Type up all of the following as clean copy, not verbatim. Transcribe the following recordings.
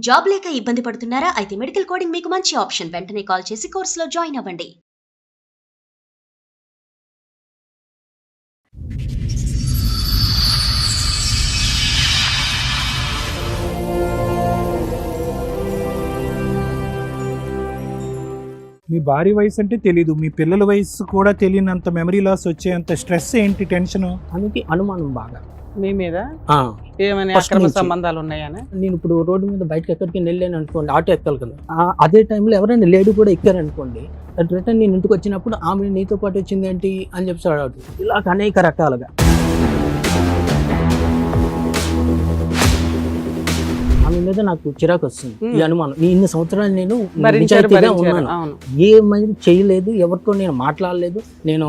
Job లేక ఇబ్బంది పడుతున్నారా? అయితే మెడికల్ కోడింగ్ మీకు మంచి ఆప్షన్. వెంటనే కాల్ చేసి కోర్సులో జాయిన్ అవ్వండి. మీ భార్య వయసు అంటే తెలీదు, మీ పిల్లల వయసు కూడా తెలియనంత మెమరీ లాస్ వచ్చేంత స్ట్రెస్ ఏంటి, టెన్షన్? అందుకే అనుమానం బాగా మీ మీద ఆ, ఏమైనా First అక్రమ నుంచి. సంబంధాలు ఉన్నాయని నేను ఇప్పుడు రోడ్డు మీద బయటకు ఎక్కడికి వెళ్ళాను అనుకోండి, ఆటో ఎక్కాలి కదా, అదే టైంలో ఎవరైనా లేడీ కూడా ఎక్కారనుకోండి, రిటర్న్ నేను ఇంటికి వచ్చినప్పుడు ఆమె నీతో పాటు వచ్చింది ఏంటి అని చెప్పి అడగదు. ఇలా అనేక రకాలుగా ఆమె మీద నాకు చిరాకు వస్తుంది. ఈ అనుమానం ఇన్ని సంవత్సరాలు నేను నిజాయితీగా ఉన్నాను, అవును ఏమైనా చేయలేదు, ఎవరితో నేను మాట్లాడలేదు, నేను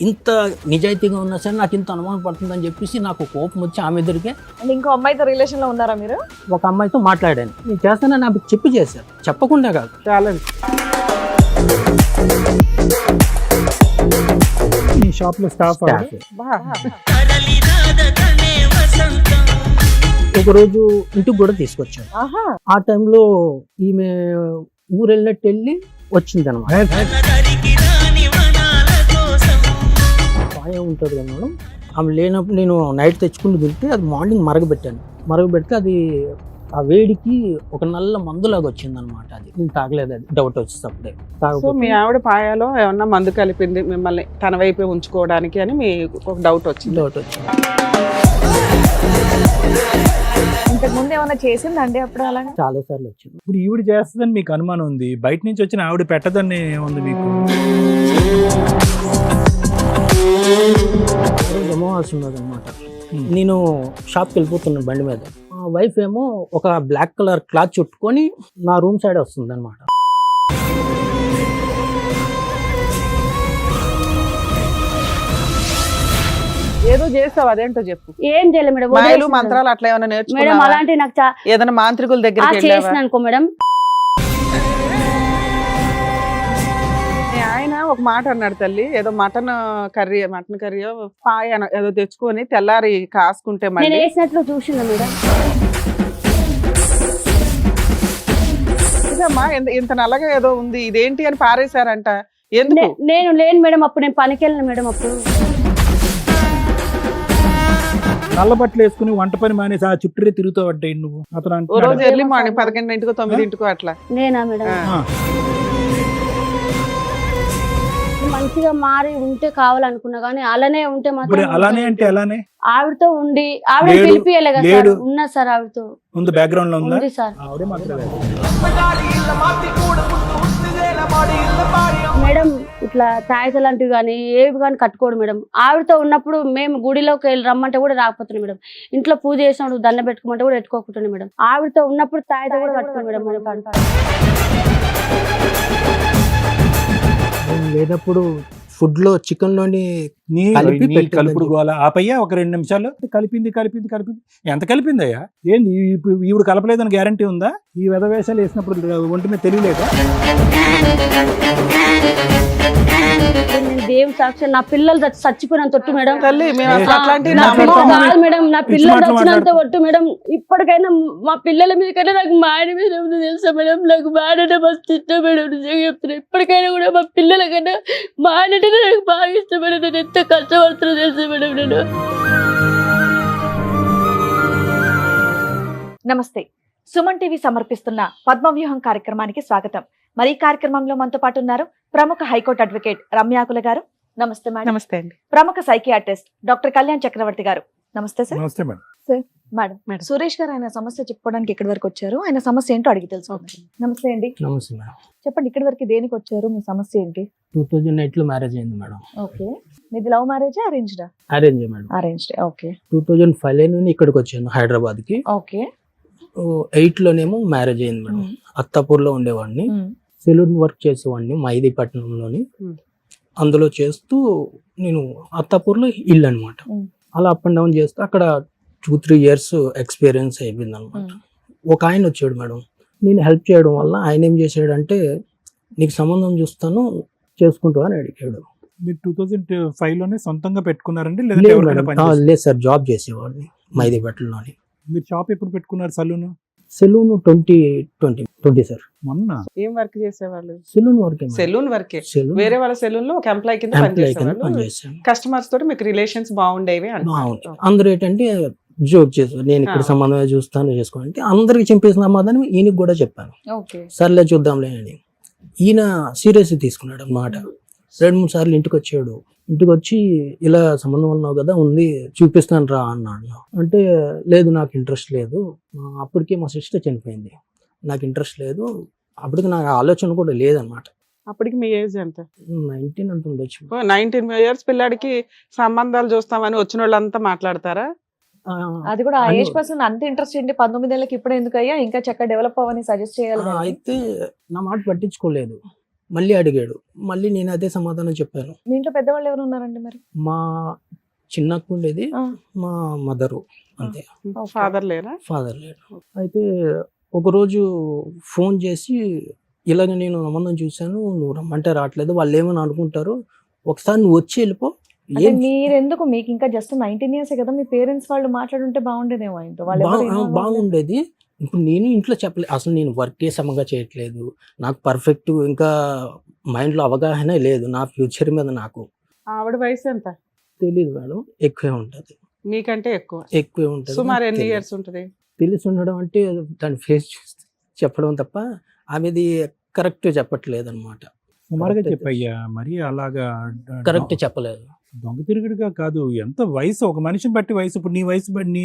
ఇంత నిజాయితీగా ఉన్నా సరే నాకు ఇంత అనుమానం పడుతుందని చెప్పేసి నాకు కోపం వచ్చి ఆమె ఎదురుగా అండ్ ఇంకో అమ్మాయితో రిలేషన్ లో ఉన్నారా మీరు? ఒక అమ్మాయితో మాట్లాడాను. నేను చేస్తానని నాకు చెప్పి చేశాను, చెప్పకుండా కాదు. ఛాలెంజ్. మీ షాప్ లో స్టాఫ్ స్టాఫ్. బా. ఒకరోజు ఇంటికి కూడా తీసుకొచ్చాను. ఆహా, ఆ టైంలో ఈమె ఊరు వెళ్ళినట్టు వెళ్ళి వచ్చింది అనమాట. పాయ ఉంటుంది కదా మేడం, ఆమె లేనప్పుడు నేను నైట్ తెచ్చుకుని తింటే అది మార్నింగ్ మరగబెడితే అది ఆ వేడికి ఒక నల్ల మందులాగా వచ్చింది అనమాట. అది నేను తాగలేదు, అది డౌట్ వచ్చేటప్పుడే సో మీ ఆవిడ పాయాలో ఏమన్నా మందు కలిపింది మిమ్మల్ని తన వైపే ఉంచుకోవడానికి అని మీకు ఒక డౌట్ వచ్చింది. డౌట్ వచ్చింది. ఇంతకు ముందు ఏమైనా చేసిందండి అప్పుడు అలాగే? చాలా సార్లు వచ్చింది. ఇప్పుడు ఈవిడ చేస్తుందని మీకు అనుమానం ఉంది, బయట నుంచి వచ్చిన ఆవిడ పెట్టదని ఉంది మీకు. అమావాస్య ఉన్నది అనమాట. నేను షాప్కి వెళ్ళిపోతున్నాను బండి మీద. మా వైఫ్ ఏమో ఒక బ్లాక్ కలర్ క్లాత్ చుట్టుకొని నా రూమ్ సైడ్ వస్తుంది అనమాట. ఏదో చేస్తావు, అదేంటో చెప్పు. ఏం చేయలేదు మేడం, మాయలు వదిలేసిన మంత్రాలు అట్లా ఏమైనా మేడం. నేర్చుకున్నావా? అలాంటి నాకు ఏదైనా మాంత్రికుల దగ్గరికి చేసిన వెళ్ళావా? అనుకో మేడం. మీ ఆయన ఒక మాట అన్నాడు తల్లి, ఏదో మటన్ కర్రీ పాయ ఏదో తెచ్చుకొని తెల్లారి కాసుకుంటే నేను మళ్ళీ వేసినట్లు చూసిందా మేడం? ఇదమ్మా ఇంత నల్లగా ఏదో ఉంది, ఇదేంటి అని పారేశారంట. ఎందుకు? నేను లేను మేడం, అప్పుడు నేను పనికి వెళ్ళను మేడం. అప్పుడు నల్ల బట్టలు వేసుకుని వంట పని మానేసి ఆ చుట్టూరే తిరుగుతావు అంటే నువ్వు. అతను ఓ రోజు అంటున్నాడా? ఎర్లీ మార్నింగ్ 11:00 9:00 అట్లా. నేనా మేడం? ఆ. మంచిగా మారి ఉంటే కావాలనుకున్నా కానీ అలానే ఉంటే ఇప్పుడు మాత్రం అలానే అంటే అలానే ఆవిడతో ఉండి ఆవిడ లేడు, పిలిపియలే కదా సార్. లేడు. ఉన్నా సార్, ఆవిడతో ఉంది, బ్యాక్గ్రౌండ్ లో ఉందా? ఉంది సార్. ఆవిడే మాట్లాడారు. మేడం ఇట్లా తాయిత లాంటివి కానీ ఏవి కానీ కట్టుకోడు మేడం. ఆవిడతో ఉన్నప్పుడు మేము గుడిలోకి వెళ్ళి రమ్మంటే కూడా రాకపోతున్నాం మేడం. ఇంట్లో పూజ చేసినప్పుడు దండ పెట్టుకోమంటే కూడా పెట్టుకోకుంటున్నాం మేడం. ఆవిడతో ఉన్నప్పుడు తాయిత కూడా కట్టుకోండి మేడం. నేను లేనప్పుడు ఫుడ్ లో చికెన్ లోని నీ కలిపి నీ పెట్టిందని కలుపుడు చెప్పి. గోల ఆపయ్యా ఒక 2 నిమిషాలు. కలిపింది ఎంత కలిపిందయ్యా? ఏంది ఈవిడ కలపలేదని గ్యారంటీ ఉందా? ఈ వెధవేషాలు వేసినప్పుడు ఒంటి మీద తెలియలేదా? నేను దేవుని సాక్షి, నా పిల్లలు చచ్చిపోయినంత ఒట్టు మేడం. తల్లి మేము అసలు అట్లాంటివి నా నమ్మము. పిల్లలు కాదు మేడం, నా పిల్లలు మాటలు చచ్చినంత ఒట్టు మేడం. ఇప్పటికైనా మా పిల్లల మీద కన్నా నాకు మా ఆయన మీద ఏముందో తెలుసా మేడం? నాకు మా ఆయన మస్తు ఇష్టం మేడం, నిజంగా చెప్తున్నా. ఇప్పటికైనా కూడా మా పిల్లల కన్నా మా ఆయన నాకు బాగా ఇష్టం మేడం. నేను ఎంత కష్టపడుతున్నా తెలుసా మేడం నేను. నమస్తే. సుమన్ టీవీ సమర్పిస్తున్న పద్మవ్యూహం కార్యక్రమానికి స్వాగతం. మరి ఈ కార్యక్రమంలో మనతో పాటు ఉన్నారు ప్రముఖ హైకోర్టు అడ్వకేట్ రమ్యాకుల గారు. నమస్తే మేడం. నమస్తే అండి. ప్రముఖ సైకియాట్రిస్ట్ డాక్టర్ కళ్యాణ్ చక్రవర్తి గారు. నమస్తే సార్. నమస్తే మేడం. మేడం, సురేష్ గారు ఆయన సమస్య చెప్పుకోవడానికి ఇక్కడి వరకు వచ్చారు. ఆయన సమస్య ఏంటో అడిగి తెలుసుకుందాం. నమస్తే అండి, నమస్తే మేడం. చెప్పండి ఇక్కడి వరకు దేనికి వచ్చారు? మీ సమస్య ఏంటి? 2008 లో మ్యారేజ్ అయింది మేడం. ఓకే, మీది లవ్ మ్యారేజా అరేంజ్డా? Arrange madam. అరేంజ్డ్. ఓకే 2005 లో ఇక్కడికి వచ్చాను హైదరాబాద్ కి. ఓకే. 8 లోనేమో మ్యారేజ్ అయింది మేడం. అత్తాపూర్ లో ఉండేవాడిని, సెలూన్ వర్క్ చేసేవాడిని మైదీపట్నంలోని. అందులో చేస్తూ నేను అత్తాపూర్లో ఇల్లు అనమాట. అలా అప్ అండ్ డౌన్ చేస్తూ అక్కడ 2-3 years ఎక్స్పీరియన్స్ అయిపోయింది అనమాట. ఒక ఆయన వచ్చాడు మేడం, నేను హెల్ప్ చేయడం వల్ల ఆయన ఏం చేశాడంటే, నీకు సంబంధం చూస్తాను చేసుకుంటా అని అడిగాడు. మీరు 2005 లోనే సొంతంగా పెట్టుకున్నారండి లేదంటే ఎవరికైనా పని చేస్తారా? లేదు సార్, జాబ్ చేసేవాడిని మైదీపట్నంలోని. మీరు షాప్ ఎప్పుడు పెట్టుకున్నారు? Saloon salon 2020 sir. మొన్న ఏం వర్క్ చేసేవాళ్ళు? సెలూన్ వర్క్ సెలూన్ వర్కే. సెలూన్ వేరే వాళ్ళ సెలూన్ లో ఒక ఎంప్లాయ్ కింద ఎంప్లాయ్ కింద పనిచేసేవాళ్ళు. పనిచేసాను. కస్టమర్స్ తోటి మీకు రిలేషన్స్ బాగుండేవి బాగుంది. అంటారు. అందరూ ఏంటంటే జోక్ చేశారు, నేను ఇక్కడ సంబంధం చూస్తాను చేసుకోవాలంటే అందరికి చెప్పేసిన సమాధానం ఈయనకి కూడా చెప్పాను. ఓకే. సర్లే చూద్దాంలే అని. ఈయన సీరియస్ తీసుకున్నాడు అన్నమాట. 2-3 సార్లు ఇంటికి వచ్చాడు. ఇంటికి వచ్చి ఇలా సంబంధం ఉన్నావు కదా, ఉంది చూపిస్తాను రా అన్నాడు. అంటే లేదు నాకు ఇంట్రెస్ట్ లేదు, అప్పటికే మా సిస్టర్ చనిపోయింది, నాకు ఇంట్రెస్ట్ లేదు, అప్పటికి నాకు ఆలోచన కూడా లేదన్నమాట. అప్పటికి మీ ఏజ్ ఎంత? 19 అంత ఉండొచ్చు. 19 years పిల్లాడికి సంబంధాలు చూస్తామని వచ్చిన వాళ్ళంతా మాట్లాడతారా? అది కూడా ఆ అని- ఏజ్ పర్సన్ అంత ఇంట్రెస్ట్ ఏంటి 19 ఏళ్ళకి ఇప్పుడు ఎందుకు అయ్యా, ఇంకా చక్కగా డెవలప్ అవ్వని సజెస్ట్ చేయాలి కదా. అయితే నా మాట పట్టించుకోలేదు. మళ్ళీ అడిగాడు, మళ్ళీ నేను అదే సమాధానం చెప్పాను. మీ ఇంట్లో పెద్దవాళ్ళు ఎవరు ఉన్నారండి మరి? మా చిన్నక్క ఉండేది, ఆ. మా మదరు, అంతే. ఫాదర్ లేరా? ఫాదర్ లేడు. అయితే ఒకరోజు ఫోన్ చేసి ఇలాగ నేను సంబంధం చూశాను, నువ్వు రమ్మంటే రావట్లేదు, వాళ్ళు ఏమని అనుకుంటారు, ఒకసారి నువ్వు వచ్చి వెళ్ళిపో. అంటే ఏం మీరెందుకు, మీకు ఇంకా జస్ట్ 19 years కదా, మీ పేరెంట్స్ వాళ్ళు మాట్లాడుంటే బాగుండేదేమో ఆయనతో. వాళ్ళు ఎవరు involve అవ్వలేదు. బాగుండేది. ఇప్పుడు నేను ఇంట్లో చెప్పలేదు, అసలు నేను వర్కే సమంగా చేయట్లేదు, నాకు పర్ఫెక్ట్ ఇంకా మైండ్లో అవగాహన లేదు నా ఫ్యూచర్ మీద. నాకు ఆవిడ వయసు ఎంత? తెలియదు మేడం, ఎక్కువే ఉంటుంది. మీకంటే ఎక్కువ. ఎక్కువే ఉంటుంది. సుమారు నాకు ఎన్ని తెలియదు. ఇయర్స్ ఉంటది? తెలిసి ఉండడం అంటే దాని ఫేస్ చూసి చెప్పడం తప్ప ఆమెది కరెక్ట్ చెప్పట్లేదు అనమాట. సుమారుగా Correct చెప్పయ్యా, మరి అలాగా కరెక్ట్ చెప్పలేదు. దొంగ తిరుగుడుగా కాదు, ఎంత వయసు, ఒక మనిషిని బట్టి వయసు, ఇప్పుడు నీ వయసు బట్టి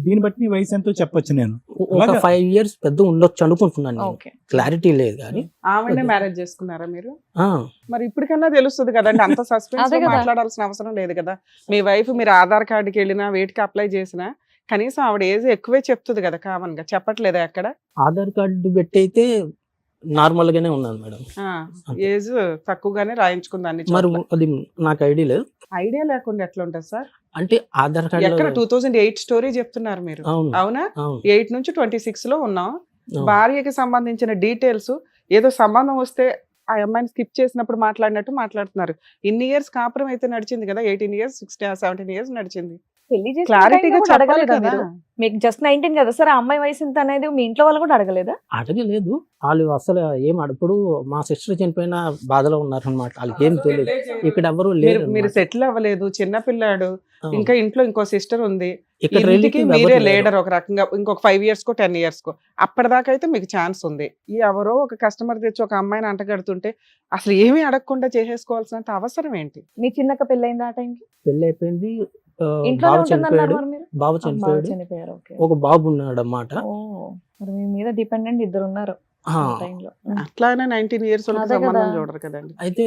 దీన్ని బట్టి నీ వయసు ఎంతో చెప్పొచ్చు నేను. ఒక అలాగా? 5 years పెద్ద ఉండొచ్చు అనుకుంటున్నాను నేను. ఓకే. క్లారిటీ లేదు కానీ ఆవిడనే అదే. మ్యారేజ్ చేసుకున్నారా మీరు? ఆ, మరి ఇప్పటికన్నా తెలుస్తుంది కదండి, అంత సస్పెన్స్ అదే కదా. మాట్లాడాల్సిన అవసరం లేదు కదా. మీ వైఫ్ మీరు ఆధార్ కార్డుకి వెళ్ళినా వేటికి అప్లై చేసినా కనీసం ఆవిడ ఏజ్ ఎక్కువే చెప్తుంది కదా, కామన్ గా చెప్పట్లేదా ఎక్కడ? ఆధార్ కార్డు పెట్టి అయితే నార్మల్ గానే ఉన్నాను మేడం. ఏజ్ తక్కువగానే రాయించుకుంది అన్ని మరి చోట్ల. అది నాకు ఐడియా లేదు. ఐడియా లేకుండా ఎట్లా ఉంటుంది సార్? అంటే ఆధార్ ఎక్కడ కార్డు 2008 స్టోరీ చెప్తున్నారు మీరు, అవును అవునా? అవును 8 నుంచి 26 లో ఉన్నాం. అవును. భార్యకి సంబంధించిన డీటెయిల్స్ ఏదో సంబంధం వస్తే ఆ అమ్మాయిని స్కిప్ చేసినప్పుడు మాట్లాడినట్టు మాట్లాడుతున్నారు. ఇన్ని ఇయర్స్ కాపురం అయితే నడిచింది కదా, 18 years 16 17 years నడిచింది. పెళ్లి చేసిన క్లారిటీగా time లో కూడా చెప్పాలి అడగలేదా కదా. మీరు? మీకు జస్ట్ 19 కదా సార్, ఆ అమ్మాయి వయసు ఎంత అనేది మీ ఇంట్లో వాళ్ళు కూడా అడగలేదా? అడగలేదు. వాళ్ళు అసలు ఏం అడుపుడు మా సిస్టర్ చనిపోయిన బాధలో ఉన్నారు అనమాట. వాళ్ళకి ఏం తెలియదు, ఇక్కడ ఎవరు లేరు మీరు అన్నమాట. సెటిల్ అవ్వలేదు, చిన్న పిల్లాడు, అవును. ఇంకా ఇంట్లో ఇంకో సిస్టర్ ఉంది, ఇక్కడ ఇంటికి relative మీరే ఎవరు లేరు. లీడర్ ఒక రకంగా. ఇంకొక 5 years కో 10 years కో అప్పటిదాకా అయితే మీకు ఛాన్స్ ఉంది. ఈ ఎవరో ఒక కస్టమర్ తెచ్చి ఒక అమ్మాయిని అంటగడుతుంటే అసలు ఏమీ అడగకుండా చేసేసుకోవాల్సినంత అవసరం ఏంటి? మీ చిన్నక్క పెళ్ళైంది ఆ టైంకి? పెళ్లి అయిపోయింది. ఇంట్లోనే బాబు ఉంటుందన్నారు చనిపోయాడు. మరి మీరు? బాబు బాగా చనిపోయాడు. చనిపోయారు. ఓకే. ఒక బాబు ఉన్నాడు అన్నమాట. ఓ, మరి మీ మీద డిపెండెంట్ ఇద్దరు ఉన్నారు ఆ, ఆ టైంలో. అట్లానే 19 years వాళ్ళకి అదే కదా. సంబంధం చూడరు కదండి. అయితే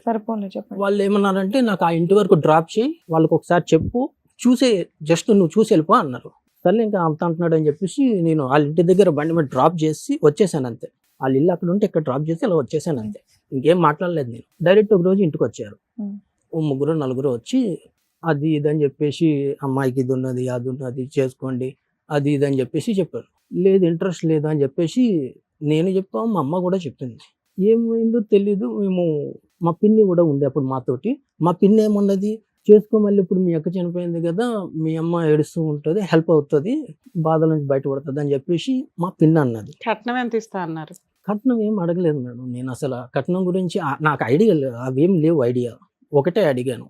సరిపోలే చెప్పండి. వాళ్ళు ఏమన్నారంటే నాకు ఆ ఇంటి వరకు డ్రాప్ చేయి, వాళ్ళకి ఒకసారి చెప్పు, చూసే జస్ట్ నువ్వు చూసి వెళ్ళిపో అన్నారు. సరే ఇంకా అంత అంటున్నాడు అని చెప్పేసి నేను వాళ్ళ ఇంటి దగ్గర బండి మీద డ్రాప్ చేసి వచ్చేసాను అంతే. వాళ్ళ ఇల్లు అక్కడ ఉంటే ఇక్కడ డ్రాప్ చేసి ఇలా వచ్చేసాను అంతే. ఇంకేం మాట్లాడలేదు నేను. డైరెక్ట్ ఒక రోజు ఇంటికి వచ్చారు. ఉమ్. ఓ 3-4 వచ్చి అది ఇది అని చెప్పేసి అమ్మాయికి ఇది ఉన్నది అది ఉన్నది చేసుకోండి అది ఇది అని చెప్పేసి చెప్పారు. లేదు ఇంట్రెస్ట్ లేదు అని చెప్పేసి నేను చెప్పాము, మా అమ్మ కూడా చెప్పింది. ఏమైందో తెలీదు. మేము మా పిన్ని కూడా ఉండే అప్పుడు మాతోటి. మా పిన్ని ఏమన్నది, చేసుకో, మళ్ళీ ఇప్పుడు మీ అక్క చనిపోయింది కదా, మీ అమ్మ ఏడుస్తూ ఉంటుంది, హెల్ప్ అవుతుంది, బాధల నుంచి బయటపడుతుంది అని చెప్పేసి మా పిన్ని అన్నది. కట్నం ఎంత ఇస్తా అన్నారు? కట్నం ఏం అడగలేదు మేడం. నేను అసలు ఆ కట్నం గురించి నాకు ఐడియా అవేం లేవు. ఐడియా ఒకటే అడిగాను,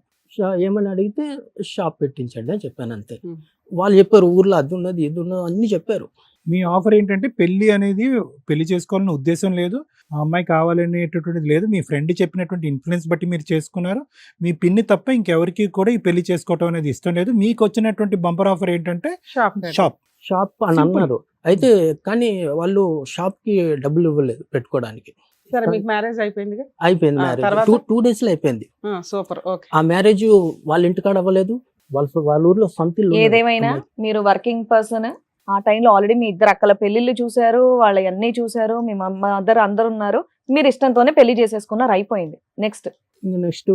ఏమని అడిగితే షాప్ పెట్టించండి అని చెప్పాను అంతే. Hmm. వాళ్ళు చెప్పారు ఊర్లో అది ఉన్నది ఇది ఉన్నది అన్ని చెప్పారు. మీ ఆఫర్ ఏంటంటే పెళ్లి అనేది పెళ్లి చేసుకోవాలనే ఉద్దేశం లేదు, ఆ అమ్మాయి కావాలనేటటువంటిది లేదు, మీ ఫ్రెండ్ చెప్పినటువంటి ఇన్ఫ్లుయెన్స్ బట్టి మీరు చేసుకున్నారు. మీ పిన్ని తప్ప ఇంకెవరికి కూడా ఈ పెళ్లి చేసుకోవటం అనేది ఇష్టం లేదు. మీకు వచ్చినటువంటి బంపర్ ఆఫర్ ఏంటంటే షాప్ షాప్. షాప్ అని Simple. అన్నారు. అయితే కానీ వాళ్ళు షాప్ కి డబ్బులు ఇవ్వలేదు పెట్టుకోవడానికి. సరే, మీకు మ్యారేజ్ అయిపోయిందిగా. అయిపోయింది ఆ, మ్యారేజ్. తర్వాత? 2 days లో అయిపోయింది. సూపర్. ఓకే. ఆ మ్యారేజ్ వాళ్ళ ఇంటికాడ అవ్వలేదు, వాళ్ళ ఊర్లో సొంత ఇల్లు ఉన్నది. ఏదేమైనా మీరు వర్కింగ్ పర్సన్, ఆ టైంలో ఆల్రెడీ మీ ఇద్దరు అక్కల పెళ్లిళ్ళు చూసారు, వాళ్ళ అన్ని చూసారు, మీ మదర్ అందరు ఉన్నారు, మీరు ఇష్టంతోనే పెళ్లి చేసేసుకున్నారు, అయిపోయింది. నెక్స్ట్ నెక్స్ట్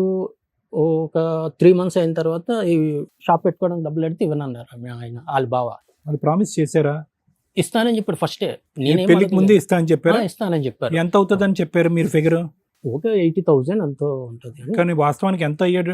ఒక 3 months అయిన తర్వాత ఈ షాప్ పెట్టుకోవడానికి డబ్బులు అడిగితే ఇవ్వనన్నారు ఆయన వాళ్ళ బావ. వాళ్ళు ప్రామిస్ చేశారా? ఇస్తానని చెప్పాడు ఫస్టే. పెళ్లికి ముందే ఇస్తా అని చెప్పారు. ఇస్తానని చెప్పారు. ఎంత అవుతుందని చెప్పారు మీరు ఫిగర్? ఒక 80,000 ఎంతో ఉంటుంది అని. కానీ వాస్తవానికి ఎంత అయ్యాడు,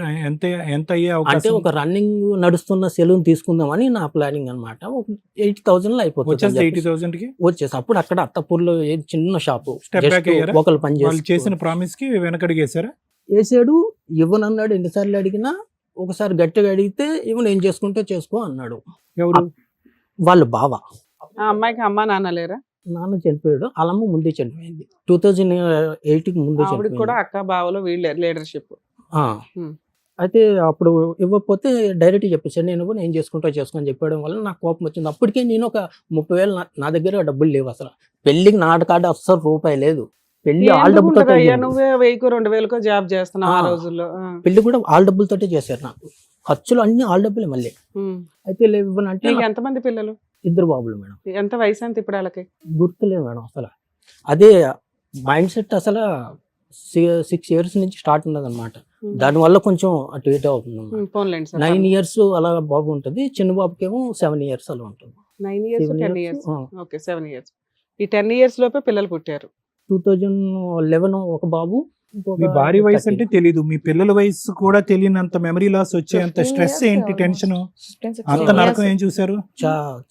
ఎంత అయ్యే అంటే అవకాశం ఒక రన్నింగ్ నడుస్తున్న సెలూన్ తీసుకుందామని నా ప్లానింగ్ అనమాట. ఒక 80,000 అయిపోతుంది వచ్చేసి అని చెప్పేసి 80,000కి వచ్చేసి అప్పుడు అక్కడ అత్తపూర్లో చిన్న షాపు Step back అయ్యారా? ఒకళ్ళు పని వాళ్ళు చేసిన ప్రామిస్ కి వెనకడిగేశారా? వేసాడు. ఇవ్వనన్నాడు. ఎన్నిసార్లు అడిగినా ఒకసారి గట్టిగా అడిగితే ఇవ్వ నేను చేసుకుంటే చేసుకో అన్నాడు. ఎవరు? వాళ్ళు బావ. ఆ అమ్మాయికి అమ్మా నాన్న లేరా? నాన్న చనిపోయాడు. వాళ్ళమ్మ ముందే చనిపోయింది. 2008కి ముందే ఆవిడకి చనిపోయింది. కూడా అక్క బావలో వీళ్ళ లీడర్షిప్. ఆ. అయితే అప్పుడు ఇవ్వకపోతే డైరెక్ట్ చెప్పేసాడు నేను చేసుకుంటా అని చెప్పడం వల్ల నాకు కోపం వచ్చింది. అప్పటికే నేను ఒక 30,000 నా దగ్గర డబ్బులు లేవు అసలు. పెళ్లికి నాటకాడ అస్సలు రూపాయి లేదు. పెళ్లి వాళ్ళ డబ్బులతో నువ్వే 1,000-2,000 జాబ్ చేస్తున్నావు ఆ రోజుల్లో. పెళ్లి కూడా వాళ్ళ డబ్బులతోటే చేశారు. నాకు ఖర్చులు అన్ని వాళ్ళ డబ్బులే మళ్ళీ. అయితే లేవు ఇవ్వనంటే నీకు ఎంతమంది పిల్లలు? 2 బాబులు మేడం. ఎంత వయసు ఎంత ఇప్పుడు వాళ్ళకి? గుర్తులేదు మేడం అసలు. అదే మైండ్ సెట్ అసలు 6 years నుంచి స్టార్ట్ ఉన్నది అనమాట. దానివల్ల కొంచెం అటు ఇటు అవుతుంది. 9 years అలా బాబు ఉంటుంది. చిన్న బాబుకి ఏమో 7 years అలా ఉంటుంది. 9 years 10 years. Okay 7 years. ఈ 10 years లోపే పిల్లలు పుట్టారు. 2011 ఒక బాబు. మీ భార్య వయసు అంటే తెలీదు, మీ పిల్లల వయసు కూడా తెలియనంత మెమరీ లాస్ వచ్చేంత 15 స్ట్రెస్ years ఏంటి, టెన్షన్, 16 అంత నరకం ఏం చూసారు?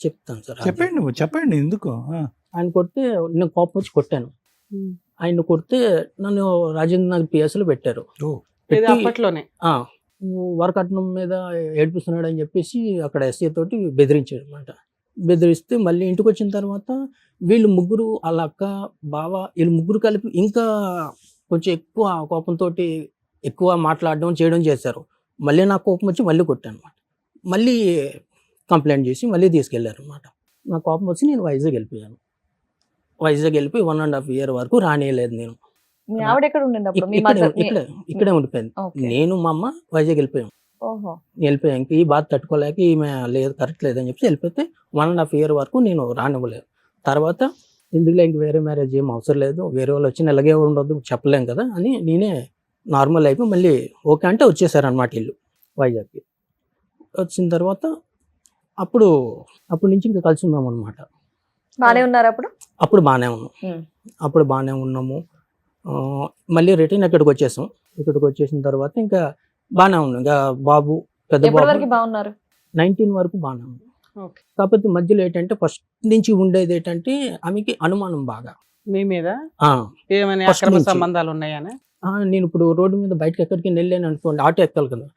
చెప్తాను సార్. చెప్పండి, నువ్వు చెప్పండి ఎందుకు. ఆయన కొడితే నేను కోపం వచ్చి కొట్టాను. ఆయన కొడితే నన్ను రాజేంద్ర నగర్ పిఎస్లో పెట్టారు. ఇది అప్పట్లోనే వరకట్నం మీద ఏడిపిస్తున్నాడు అని చెప్పేసి అక్కడ ఎస్ఐ తోటి బెదిరించాడు అనమాట. బెదిరిస్తే మళ్ళీ ఇంటికి వచ్చిన తర్వాత వీళ్ళు ముగ్గురు, వాళ్ళ అక్క బావ, వీళ్ళు ముగ్గురు కలిపి ఇంకా కొంచెం ఎక్కువ కోపంతో ఎక్కువ మాట్లాడడం చేయడం చేశారు. మళ్ళీ నాకు కోపం వచ్చి మళ్ళీ కొట్టాను అనమాట. మళ్ళీ కంప్లైంట్ చేసి మళ్ళీ తీసుకెళ్లారు అనమాట. నా కోపం వచ్చి నేను వైజాగ్ వెళ్ళిపోయాను. వైజాగ్ వెళ్ళిపోయి 1.5 year వరకు రానియలేదు నేను. మీ ఆవిడ ఎక్కడ ఉండింది అప్పుడు? మీ mother- ఇక్కడే ఉండిపోయింది. Okay. నేను మా అమ్మ వైజాగ్ వెళ్ళిపోయాం. ఓహో. వెళ్ళిపోయాం. ఇంక ఈ బాధ తట్టుకోలేక ఈమె లేదు కరెక్ట్ లేదని చెప్పి వెళ్ళిపోతే 1.5 year వరకు నేను రానివ్వలేదు. తర్వాత ఎందుకులే ఇంక వేరే మ్యారేజ్ ఏం అవసరం లేదు, వేరే వాళ్ళు వచ్చి ఇలాగే ఉండొద్దు చెప్పలేం కదా అని నేనే నార్మల్ అయిపోయి మళ్ళీ ఓకే అంటే వచ్చేసారనమాట ఇల్లు వైజాగ్కి. వచ్చిన తర్వాత అప్పుడు నుంచి ఇంకా కలిసి ఉన్నాం అనమాట. బానే ఉన్నారు అప్పుడు? అప్పుడు బాగానే ఉన్నాము. మళ్ళీ రిటర్న్ ఇక్కడికి వచ్చేసాం. ఇక్కడికి వచ్చేసిన తర్వాత ఇంకా బాగానే ఉన్నాం. ఇంకా బాబు పెద్ద ఎప్పటి బాబు వరకు బాగున్నారు? 19 వరకు బాగానే ఉన్నాం. ఓకే. కాకపోతే మధ్యలో ఏంటంటే ఫస్ట్ నుంచి ఉండేది ఏంటంటే ఆమెకి అనుమానం బాగా. మీ మీద ఆ, ఏమైనా First అక్రమ నుంచి. సంబంధాలు ఉన్నాయని? నేను ఇప్పుడు రోడ్డు మీద బయటకు ఎక్కడికి వెళ్ళాను అనుకోండి, ఆటో ఎక్కాలి కదా,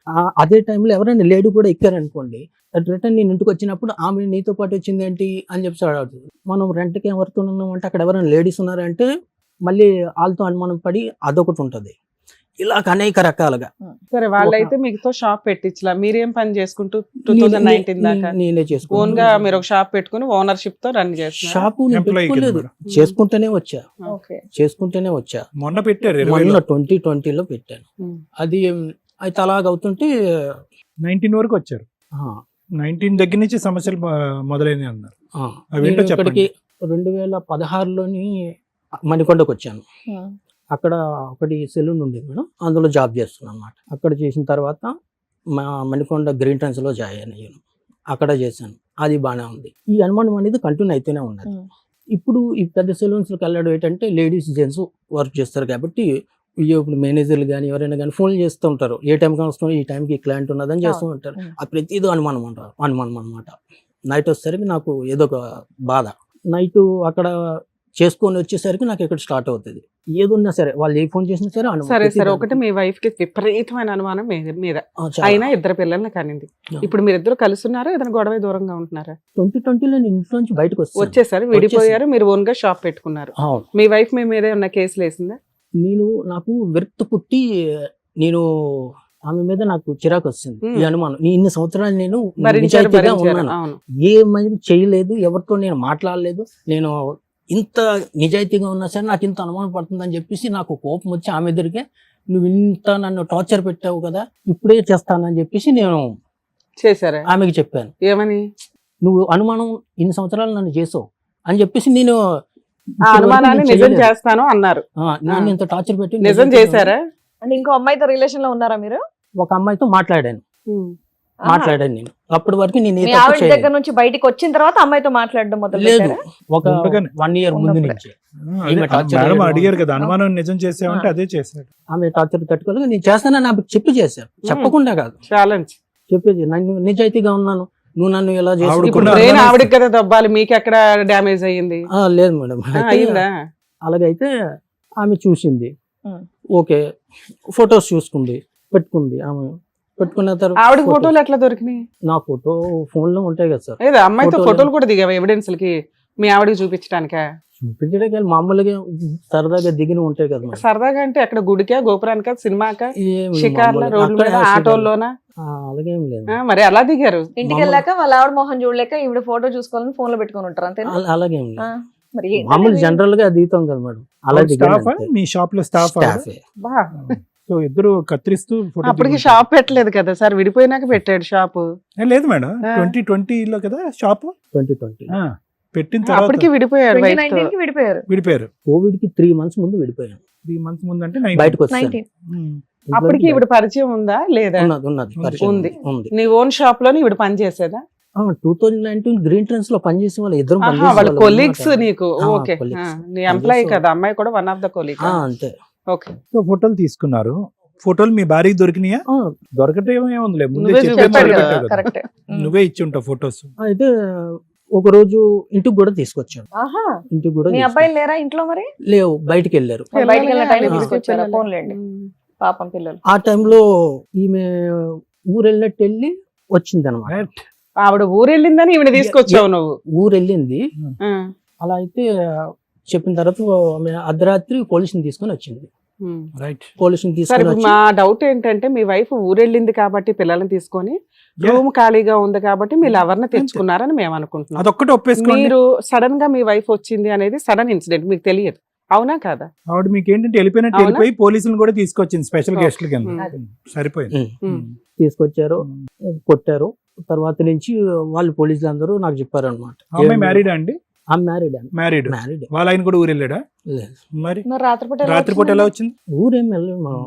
అదే టైంలో ఎవరైనా లేడీ కూడా ఎక్కారనుకోండి, రిటర్న్ నేను ఇంటికి వచ్చినప్పుడు ఆమె నీతో పాటు వచ్చింది ఏంటి అని చెప్పి అడుగుతుంది. మనం రెంట్కి ఎవరితో ఉన్నాం అంటే అక్కడ ఎవరైనా లేడీస్ ఉన్నారంటే మళ్ళీ వాళ్ళతో అనుమానం పడి అదొకటి ఉంటుంది. ఇలా అనేక రకాలుగా. సరే, వాళ్ళైతే మీతో షాప్ పెట్టించలా, మీరేం పని చేసుకుంటూ 2019 దాకా నేనే ఓన్ గా చేసుకున్నాను. మీరు ఒక షాప్ పెట్టుకుని ఓనర్షిప్ తో రన్ చేస్తున్నారు? షాపు నేను Employee కింద పెట్టుకోలేదు, మేడం. చేసుకుంటూనే వచ్చా. మొన్న పెట్టారు మొన్న 2020లో పెట్టాను. అది అయితే అలాగవుతుంటే 19 వరకు వచ్చారు. 19 దగ్గర నుంచి సమస్యలు మొదలైనవి అన్నారు. అవేంటో నేను ఇక్కడికి 2016లోని మణికొండకు వచ్చాను. అక్కడ ఒకటి సెలూన్ ఉండేది మేడం, అందులో జాబ్ చేస్తున్నాను అనమాట. అక్కడ చేసిన తర్వాత మా మణికొండ గ్రీన్ ట్రెండ్స్ లో జాయిన్ అయ్యాను. అక్కడ చేశాను, అది బాగానే ఉంది. ఈ అనుమానం అనేది కంటిన్యూ అయితేనే ఉన్నది. ఇప్పుడు ఈ పెద్ద సెలూన్స్కి వెళ్ళడం ఏంటంటే లేడీస్ జెంట్స్ వర్క్ చేస్తారు కాబట్టి ఇప్పుడు మేనేజర్లు కానీ ఎవరైనా కానీ ఫోన్ చేస్తూ ఉంటారు, ఏ టైంకి వస్తాం, ఈ టైంకి క్లయింట్ ఉన్నదని చేస్తూ ఉంటారు. అది ప్రతిదీ అనుమానం అనమాట. నైట్ వచ్చేసరికి నాకు ఏదో ఒక బాధ. నైట్ అక్కడ చేసుకొని వచ్చేసరికి నాకు ఇక్కడ స్టార్ట్ అవుతుంది. ఏదున్నా సరే వాళ్ళు ఏ ఫోన్ చేసినా సరే అనుమానం. సరే ఒకటి, మీ వైఫ్ కి విపరీతమైన అనుమానం మీద అయినా 2 పిల్లల్ని కనింది. ఇప్పుడు మీరిద్దరు కలిసి ఉన్నారా, ఏదైనా గొడవ దూరంగా ఉంటున్నారా? 2020లో నేను ఇంట్లో నుంచి బయటకు వచ్చేసారు, విడిపోయారు, మీరు ఓన్ గా షాప్ పెట్టుకున్నారు. అవును. మీ వైఫ్ మీ మీద ఏమన్నా కేసులు వేసిందా? నాకు విరక్తి పుట్టి ఆమె మీద నాకు చిరాకు వచ్చింది. ఈ అనుమానం ఇన్ని సంవత్సరాలు నేను నిజాయితీగా ఉన్నాను, ఏమైనా చేయలేదు, ఎవరితో నేను మాట్లాడలేదు, నేను ఇంత నిజాయితీగా ఉన్నా సరే నాకు ఇంత అనుమానం పడుతుందని చెప్పేసి నాకు కోపం వచ్చి ఆమె ఎదురుగా నువ్వు ఇంత నన్ను టార్చర్ పెట్టావు కదా, ఇప్పుడే చేస్తానని చెప్పేసి నేను చేశారా? ఆమెకి చెప్పాను. ఏమని? నువ్వు అనుమానం ఇన్ని సంవత్సరాలు నన్ను చేసావు అని చెప్పేసి నేను అనుమానాన్ని నిజం చేస్తాను అన్నారు. నన్ను ఇంత టార్చర్ పెట్టి నిజం చేశారా? అంటే ఇంకో అమ్మాయితో రిలేషన్ లో ఉన్నారా మీరు? ఒక అమ్మాయితో మాట్లాడాను. మాట్లాడాను నేను. అప్పటి వరకు నేను ఏ మీ తప్పు ఆవిడ చేయలేదు. దగ్గర నుంచి బయటికి వచ్చిన తర్వాత అమ్మాయితో మాట్లాడడం మొదలు లేదు, పెట్టారా? ఒక ఉండగానే. 1 year ముందు ఉన్నప్పుడే. నుంచి అదే, ఈమె torture మేడం చేయడం. అడిగారు కదా, అనుమానం నిజం చేసామంటే ఆ. అదే చేశాడు. ఆమె టార్చర్ తట్టుకోలేక నేను చేస్తానని నాకు చెప్పి చేశాను, చెప్పకుండా కాదు ఛాలెంజ్. చెప్పేది. నన్ను నిజాయితీగా ఉన్నాను, నువ్వు నన్ను ఎలా చేసావు? ఆవిడకున్న ఇప్పుడు అనుమానం బ్రెయిన్ ఇస్తుంది. ఆవిడకి కదా దబ్బాలి, మీకు ఎక్కడ డ్యామేజ్ అయ్యింది? లేదు మేడం, అయితే అయిందా? అలాగైతే ఆమె చూసింది, ఉం. ఓకే, ఫొటోస్ చూసుకుంది, పెట్టుకుంది. ఆమె పెట్టుకున్న తర్వాత ఆవిడ photos- ఫోటోలు ఎట్లా దొరికినాయి? నా ఫోటో ఫోన్ లో ఉంటాయి కదా సార్, లేదా అమ్మాయితో ఫోటోలు- ఫోటోలు కూడా దిగావా ఎవిడెన్స్ లకి మీ ఆవిడకి చూపించడానికా? చూపించడానికి వెళ్ళి మామూలుగా సరదాగా దిగిన ఉంటాయి కదా మేడం. సరదాగా అంటే అక్కడ గుడికా, గోపురానికా, సినిమాకా, ఏం షికార్ల, మామూలుగా రోడ్ల మీద, అక్కడ ఆటోల్లోనా? అలాగేం లేదు, మరి ఎలా దిగారు? ఇంటికి వెళ్ళాక వాళ్ళ ఆవిడ మొహం చూడలేక ఈవిడ ఫోటో చూసుకోవాలని ఫోన్ లో పెట్టుకుని ఉంటారు అంతేనా? అలాగేం ఆ, లేదు, మరి ఏంటండి మామూలు ఇది? జనరల్ గా దిగుతాం కదా మేడం, అలా స్టాఫ్ మీ షాప్ లో స్టాఫ్ స్టాఫ్. బా, సో ఇద్దరు కత్తిరిస్తూ photo అప్పటికి దిగుతారు. షాప్ పెట్టలేదు కదా సార్, విడిపోయినాక పెట్టాడు షాపు. లేదు మేడం, ఆ. 2020 కదా షాప్ 2020 పెట్టిన తర్వాత అప్పటికి విడిపోయాడు wife తో. 2019 కి విడిపోయారు. విడిపోయారు. కోవిడ్ కి 3 months ముందు విడిపోయాను, 3 months ముందు అంటే బయటకు వచ్చాను. 19 అప్పటికి ఈవిడ పరిచయం ఉందా లేదా? ఉన్నది పరిచయం ఉంది. ఉంది. నీ ఓన్ షాప్ లోనే ఈవిడ పని చేసేదా? 2019 గ్రీన్ ట్రెండ్స్ లో పనిచేసే వాళ్ళు ఇద్దరు ఆహా, వాళ్ళ కొలీగ్స్ నీకు. ఆ, ఓకే, colleagues. నీ ఎంప్లాయీ పనిచేసే కదా, అమ్మాయి కూడా వన్ ఆఫ్ ద కొలీగ్. అంతే. ఓకే, సో ఫోటోలు తీసుకున్నారు. ఫోటోలు మీ భార్యకి దొరికినాయా? ఆ, దొరకటం ఏముందిలే, ముందే నువ్వే చెప్పే చెప్పాడు మొదలు కదా, పెట్టావు కదా. కరెక్ట్. నువ్వే ఇచ్చి ఉంటావు ఫొటోస్. అయితే ఒక రోజు ఇంటికి కూడా తీసుకొచ్చాడు, ఆహా, ఇంటికి కూడా మీ అబ్బాయిలు లేరా ఇంట్లో మరి? లేవు, బయటికి వెళ్ళారు. బయటికి వెళ్ళిన టైంలో పిల్లలే, తీసుకొచ్చారా? పిల్లలే. ఫోన్లేండి, పాపం పిల్లలు. ఆ టైంలో ఈమె ఊరు వెళ్ళినట్టు వెళ్ళి వచ్చింది అనమాట. ఆవిడ ఊరెళ్ళిందని ఈవిడ తీసుకొచ్చావు నువ్వు. ఊరు వెళ్ళింది, ఆ, అలా అయితే చెప్పిన తర్వాత ఆమె అర్ధరాత్రి పోలీసుని తీసుకొని వచ్చింది. ఉమ్. రైట్. పోలీసుని సరే, తీసుకొని ఇప్పుడు వచ్చి మా డౌట్ ఏంటంటే మీ వైఫ్ ఊరెళ్ళింది కాబట్టి పిల్లల్ని తీసుకొని రూమ్ ఖాళీగా ఉంది కాబట్టి మీ లవర్ని తెచ్చుకున్నారని మేము అనుకుంటున్నాం. అదొక్కటి ఒప్పేసుకోండి. మీరు సడన్ గా మీ వైఫ్ వచ్చింది అనేది సడన్ ఇన్సిడెంట్, మీకు తెలియదు, అవునా కాదా? ఆవిడ మీకు ఏంటంటే వెళ్ళిపోయినట్టు అవునా? వెళ్ళిపోయి పోలీసులను కూడా తీసుకొచ్చింది స్పెషల్ ఓకే. గెస్ట్ల కింద. అది. సరిపోయింది. ఉమ్, తీసుకొచ్చారు, కొట్టారు. తర్వాత నుంచి వాళ్ళు పోలీసులు అందరూ నాకు చెప్పారు అనమాట. అమ్మాయి మ్యారీడా అండి? ఆమె మ్యారీడ్ మ్యారీడ్. మ్యారీడ్. వాళ్ళ ఆయన కూడా ఊరు వెళ్ళాడా? లేదు, మరి మరి రాత్రిపూట ఎలా రాత్రిపూట ఎలా వచ్చిందండి? వచ్చింది? ఊరేం వెళ్ళలేదు మనం,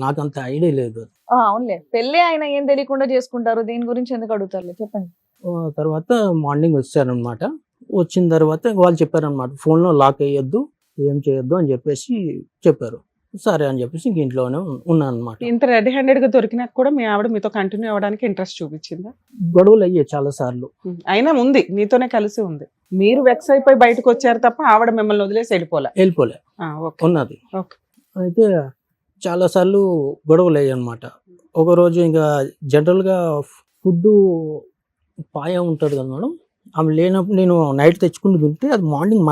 నాకు అంత ఐడియా లేదు. అవునులే, పెళ్ళి ఆయన ఏం తెలియకుండా చేసుకుంటారు, దీని గురించి ఎందుకు అడుగుతారులే, చెప్పండి. తర్వాత మార్నింగ్ వచ్చారనమాట. వచ్చిన తర్వాత వాళ్ళు చెప్పారనమాట, ఫోన్లో లాక్ అయ్యొద్దు, ఏం చేయొద్దు అని చెప్పేసి చెప్పారు. సరే అని చెప్పేసి ఇంక ఇంట్లోనే ఉన్నాను అనమాట. ఇంత రెడీ హ్యాండెడ్ గా దొరికినాక కూడా మీ ఆవిడ మీతో కంటిన్యూ అవ్వడానికి ఇంట్రెస్ట్ చూపించిందా? గొడవలు అయ్యాయి చాలా సార్లు. అయినా ఉంది, నీతోనే కలిసి ఉంది. మీరు వెక్స్ అయిపోయి బయటకు వచ్చారు తప్ప ఆవిడ మిమ్మల్ని వదిలేసి వెళ్ళిపోలే. వెళ్ళిపోలే, ఓకే, ఉన్నది. ఓకే. అయితే చాలా సార్లు గొడవలు అయ్యాయి అనమాట. ఒకరోజు ఇంకా జనరల్గా ఫుడ్ పాయ ఉంటుంది కదా మేడం, ఆమె లేనప్పుడు నేను నైట్ తెచ్చుకుని తింటే అది మార్నింగ్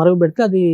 మరగబెడితే అది